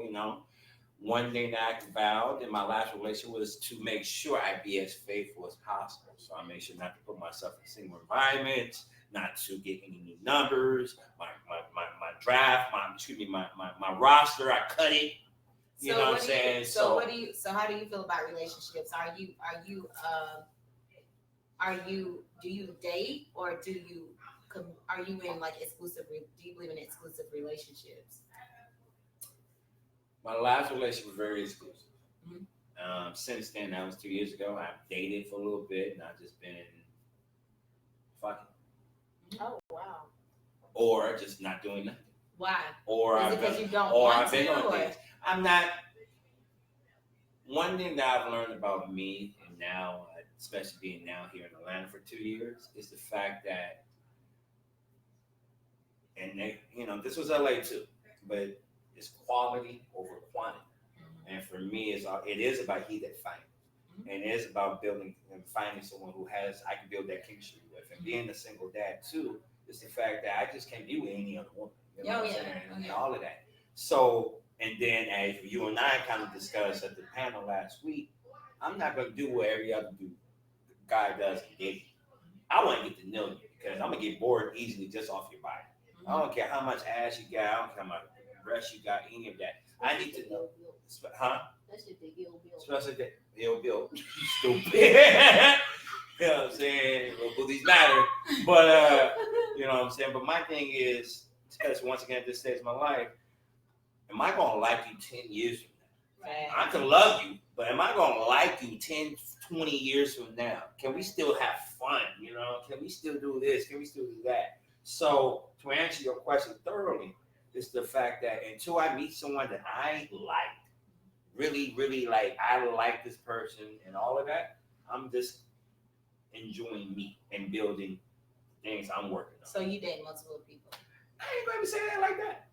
one thing that I vowed in my last relationship was to make sure I be as faithful as possible. So I made sure not to put myself in single environments, not to get any new numbers, my draft, my roster, I cut it. You know what I'm saying? So how do you feel about relationships? Do you date or are you in like exclusive? Do you believe in exclusive relationships? My last relationship was very exclusive. Mm-hmm. Since then, that was 2 years ago. I've dated for a little bit, and I've just been fucking. Oh wow. Or just not doing nothing. Why? Or Is I've it because been, you don't or want I've been to, on or? dates. I'm not. One thing that I've learned about me, and now, especially being now here in Atlanta for 2 years, is the fact that, and this was LA too, but it's quality over quantity. And for me, it is about he that find. And it is about building and finding someone who I can build that chemistry with. And being a single dad too, is the fact that I just can't be with any other woman. You know what I'm saying? And all of that. So, and then as you and I kind of discussed at the panel last week, I'm not going to do what every other guy does in dating. I want to get to know you because I'm going to get bored easily just off your body. I don't care how much ass you got. I don't care how much breast you got, any of that. I need to know. Huh? That's just the ill bill. Especially that ill bill. Stupid. You know what I'm saying? Well, beliefs matter. But, you know what I'm saying? But my thing is, because once again, at this stage of my life, am I going to like you 10 years from Right. I can love you, but am I gonna like you 10, 20 years from now? Can we still have fun? You know, can we still do this? Can we still do that? So to answer your question thoroughly, is the fact that until I meet someone that I like, really, really like, I like this person and all of that, I'm just enjoying me and building things I'm working on. So you date multiple people, I ain't going to say that like that.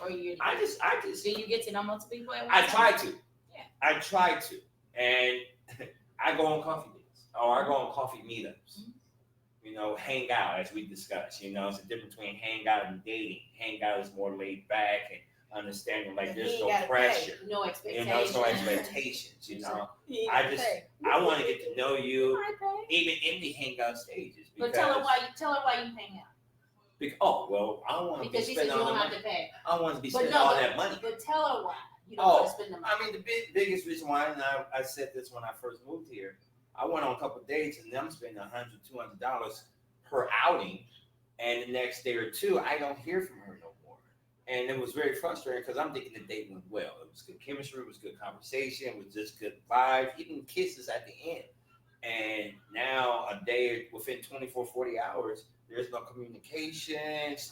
or you? I just. Do you get to know multiple people at one I time? try to. Yeah. I try to, and I go on coffee dates or I go on coffee meetups. Mhm. You know, hang out as we discussed. You know, it's a difference between hang out and dating. Hang out is more laid back and understanding, like there's He no gotta pressure. pay. No You expectations. know, there's no expectations. You know, He I gotta just pay. I want to get to know you, I pay. even in the hangout stages. Because, But tell her why you hang out. Oh well, I don't want to be Because she says you spending all the don't have money. to pay. I don't want to be But spending no, all but- that money. But tell her why you don't Oh, want to spend the money. I mean, the biggest reason why, and I said this when I first moved here, I went on a couple of dates and I'm spending $100, $200 per outing, and the next day or two, I don't hear from her no more. And it was very frustrating because I'm thinking the date went well. It was good chemistry, it was good conversation, it was just good vibe, even kisses at the end. And now a day within 24, 40 hours, there's no communication /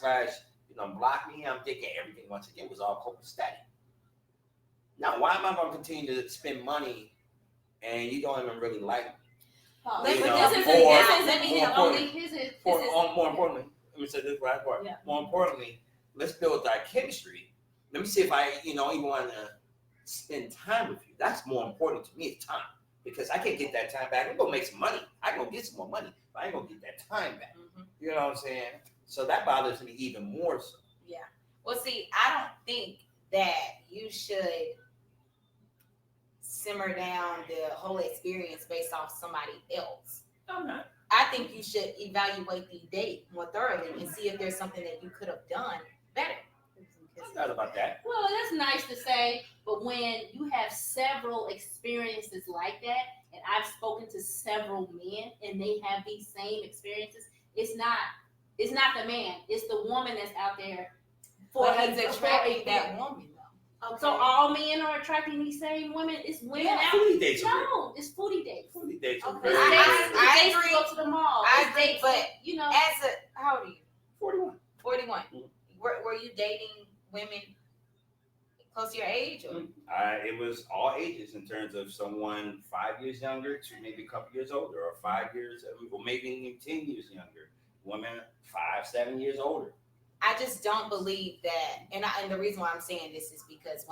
block me. I'm thinking everything once again was all copacetic. Now, why am I going to continue to spend money and you don't even really like me? Oh, You but know, this is or- More importantly, let me say this right part. Yeah. More importantly, let's build that chemistry. Let me see if I, even want to spend time with you. That's more important to me. It's time, because I can't get that time back. I'm gonna make some money. I can go get some more money, but I ain't gonna get that time back. Mhm. You know what I'm saying? So that bothers me even more so. Yeah. Well, see, I don't think that you should simmer down the whole experience based off somebody else. I'm not. I think you should evaluate the date more thoroughly and see if there's something that you could have done better. I'm not about that. Well, that's nice to say, but when you have several experiences like that, and I've spoken to several men and they have these same experiences, it's not the man, it's the woman that's out there But he's attracting that woman, though. Okay. So all men are attracting these same women. It's women out. Foodie dates are great. No, it's foodie dates. Foodie dates are Okay. great. I It's dates agree. to go to the mall. I It's agree, dates but how old are you? 41. 41. Mhm. Were you dating women close to your age? Or? It was all ages in terms of someone 5 years younger to maybe a couple years older, or 5 years, or maybe even 10 years younger. Women 5, 7 years older. I just don't believe that, and the reason why I'm saying this is because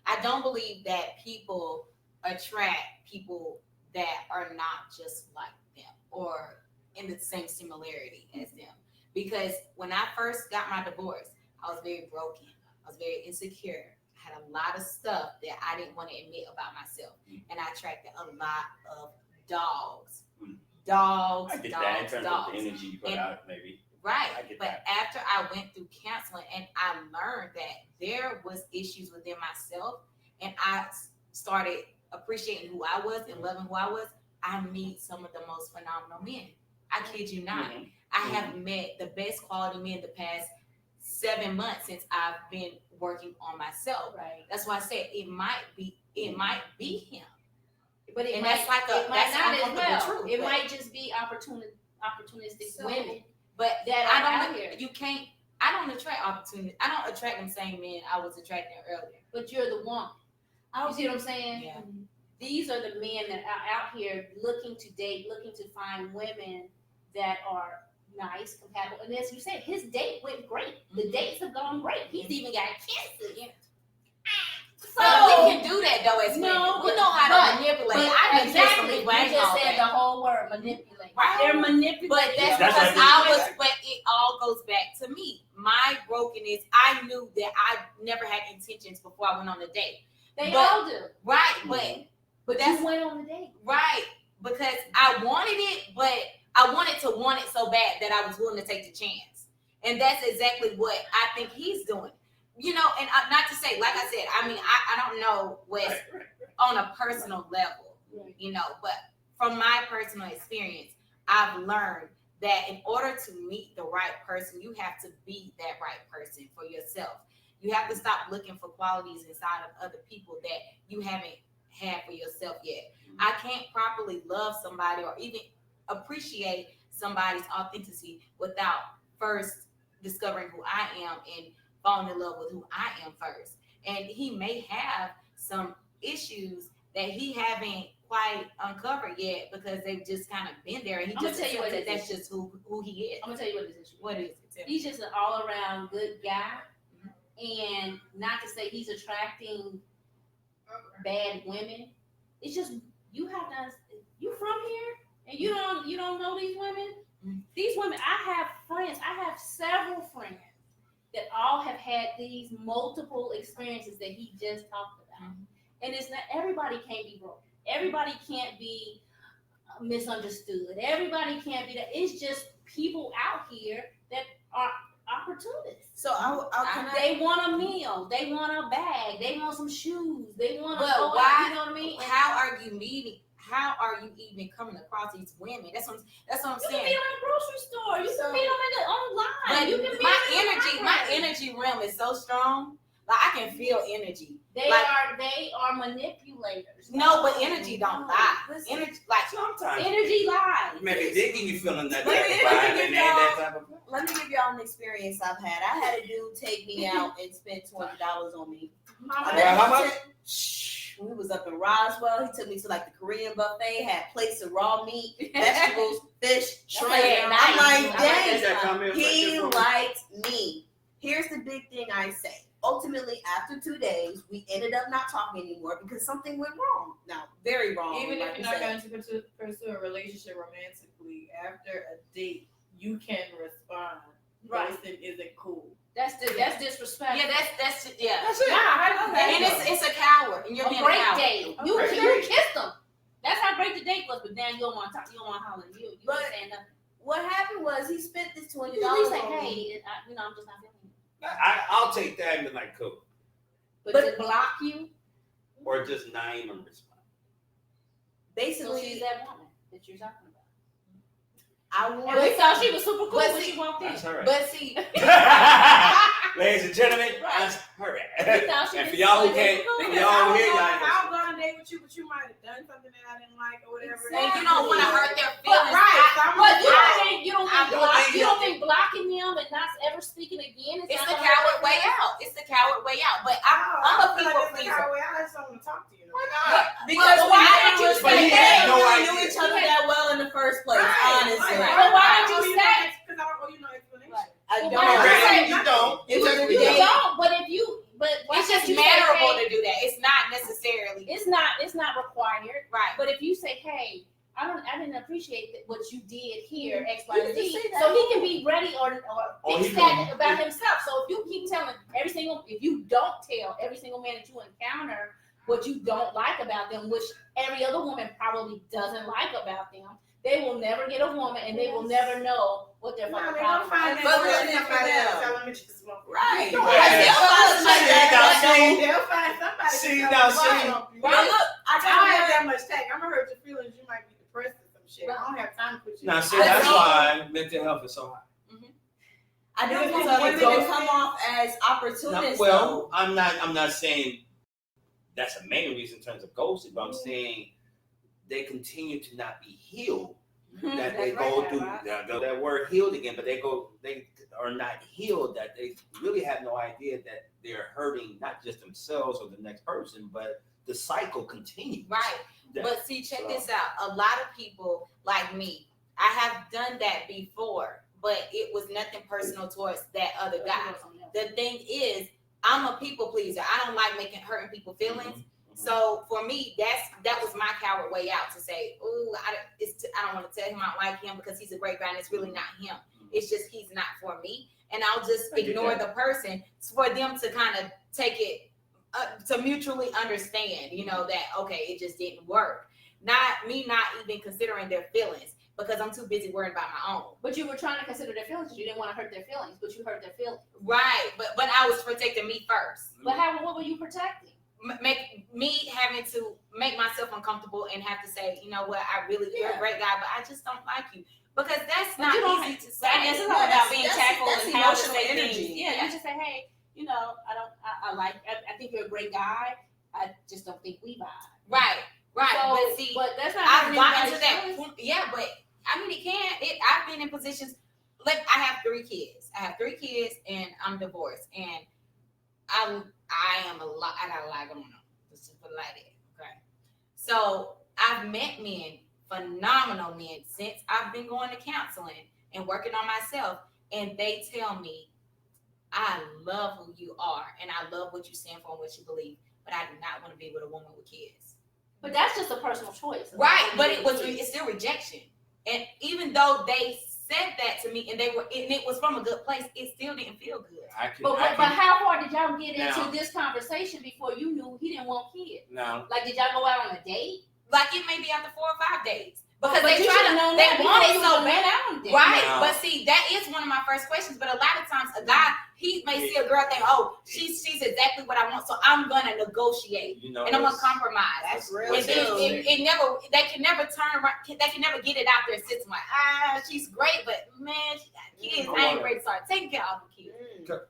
I don't believe that people attract people that are not just like them or in the same similarity as them. Because when I first got my divorce, I was very broken. I was very insecure. I had a lot of stuff that I didn't want to admit about myself, and I attracted a lot of dogs. Dogs, I get dogs, that in terms dogs. of the energy you put out, maybe. Right, I get but that. after I went through counseling and I learned that there was issues within myself, and I started appreciating who I was and loving who I was, I meet some of the most phenomenal men. I kid you not. Mhm. I have met the best quality men the past 7 months since I've been working on myself. Right. That's why I said it might be him. But And that's like it might not as uncomfortable well. truth, It but- might just be opportunistic So- women. But That I are don't. out here. You can't. I don't attract opportunity. I don't attract them same men I was attracting earlier. But you're the woman. You see what I'm saying? Yeah. These are the men that are out here looking to date, looking to find women that are nice, compatible. And as you said, his date went great. The Mhm. dates have gone great. He's even got kisses. Yeah. So we can do that though as No, women. We but- know how but- to manipulate. But I can exactly, just you just said the whole word manipulate. Right. They're manipulating. But that's That's because right. but it all goes back to me. My brokenness, I knew that I never had intentions before I went on the date. They but- all do. Right, Mhm. But that's you went on the date. right. Because I wanted it, but I wanted to want it so bad that I was willing to take the chance. And that's exactly what I think he's doing. You know, and not to say, like I said, I mean, I don't know what's Right. on a personal level, Right. you know, but from my personal experience, I've learned that in order to meet the right person, you have to be that right person for yourself. You have to stop looking for qualities inside of other people that you haven't had for yourself yet. I can't properly love somebody or even appreciate somebody's authenticity without first discovering who I am and falling in love with who I am first. And he may have some issues that he haven't quite uncovered yet because they've just kind of been there, and he just tell you what that's just who he is. I'm gonna tell you what his issue. What is it? He's just an all around good guy, and not to say he's attracting bad women. It's just you have to. You from here, and you don't know these women. These women, I have friends. I have several friends that all have had these multiple experiences that he just talked about. And it's not everybody can't be broken. Everybody can't be misunderstood. Everybody can't be that. It's just people out here that are opportunists. So they want a meal. They want a bag. They want some shoes. They want. But why? You know what I mean? How are you meeting? How are you even coming across these women? That's what I'm saying. You can meet them in the grocery store. You can meet them in the online. But you can meet my energy realm is so strong. Like I can feel energy. They are manipulators. No, but energy don't lie. Energy, like sometimes energy lies. Maybe digging you feeling that Let me give y'all an experience I've had. I had a dude take me out and spend $20 on me. How much? We was up in Roswell. He took me to like the Korean buffet, had plates of raw meat, vegetables, fish, shrimp. I'm like, dang, he liked me. Here's the big thing I say. Ultimately, after 2 days, we ended up not talking anymore because something went wrong. Now, very wrong. Even if you're not going to pursue a relationship romantically, after a date, you can respond. Right. Ghosting isn't cool. That's disrespectful. Yeah, that's it. And it's a coward. And you're a being great a coward. date. You kissed them. That's how great the date was. But then you don't want to talk. You don't want to holler. You ain't saying nothing. What happened was he spent this $20. You say, hey, I'm just not feeling you. I'll take that and be like, cool. But to block you, or just not even respond. Basically, so she's that woman that you're talking about. We thought she was super cool when she walked in. But see, ladies and gentlemen, that's her. And for y'all who can't, y'all here, I'll go on a date with you, but you might have done something that I didn't like or whatever. And you don't want to hurt their feelings. But you don't think blocking them and not ever speaking again is it's the coward way out. It's the coward way out. But I'm a people pleaser. I just don't want to talk to you. Why not? Because why don't you say that? We knew each other that well in the first place, honestly. But why don't you say? Because I don't owe you no explanation. I don't. You don't. You don't. But if you, it's just mannerable to do that. It's not necessarily. It's not required. Right. But if you say, hey, I didn't appreciate what you did here, X, Y, and Z. So he can be ready or fix that about himself. So if you keep telling if you don't tell every single man that you encounter what you don't like about them, which every other woman probably doesn't like about them, they will never get a woman and they will never know what their fucking problem is. Right. They'll find somebody. See, now, see. I don't have that much tact. I'm gonna hurt your feelings. You might be depressed or some shit. I don't have time to put you. Now, see, that's why mental health is so high. I don't want women to come off as opportunists. Well, I'm not saying that's a main reason in terms of ghosting, but I'm saying they continue to not be healed. That they go through that word healed again, but they are not healed, that they really have no idea that they're hurting not just themselves or the next person, but the cycle continues. Right. But see, check this out. A lot of people like me, I have done that before, but it was nothing personal towards that other guy. The thing is, I'm a people pleaser. I don't like hurting people's feelings. Mm-hmm. So for me, that was my coward way out to say, oh, I don't want to tell him I don't like him because he's a great guy and it's really not him. It's just he's not for me. And I'll just ignore the person for them to kind of take it, to mutually understand, that, okay, it just didn't work. Not even considering their feelings because I'm too busy worrying about my own. But you were trying to consider their feelings. You didn't want to hurt their feelings, but you hurt their feelings. Right. But I was protecting me first. But what were you protecting? Me having to make myself uncomfortable and have to say, you know what, you're a great guy, but I just don't like you. Because that's not easy to say. It's not about being tactful and how to emotional say energy. things. Yeah, you just say, hey, you know, I think you're a great guy. I just don't think we vibe. Right. So, but see, but that's not I've gotten to everybody's that choice. point. Yeah, but I mean, I've been in positions. Like, I have 3 kids. And I'm divorced. And I am a lot. I got a lot going on. Let's just put it like that. Okay. So I've met men, phenomenal men, since I've been going to counseling and working on myself. And they tell me, I love who you are, and I love what you stand for and what you believe. But I do not want to be with a woman with kids. But that's just a personal choice. Right, but it's still rejection. And even though they said that to me and it was from a good place, it still didn't feel good. But how far did y'all get into this conversation before you knew he didn't want kids? No. Like, did y'all go out on a date? Like, it may be after 4 or 5 days. Because But they you try should've to, known they that want before it you so went bad. out on a date. Right, No. but see, that is one of my first questions. But a lot of times, a guy, he may see a girl think, oh, she's exactly what I want, so I'm gonna negotiate You know, and I'm gonna compromise. That's real And then too. they can never turn around. They can never get it out there. Sits like, she's great, but man, she got kids. I ain't ready to start taking care of the kids.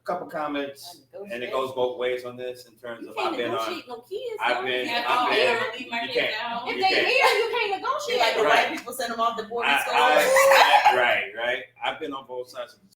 Couple comments, and it goes both ways on this in terms You of can't I've been on. negotiate no kids. I've though. been- If I've they been- here, leave my you kids can't. at home. if You they can't. here, you can't Like negotiate. the Right. white people send them off the boarding school. Right. I've been on both sides of the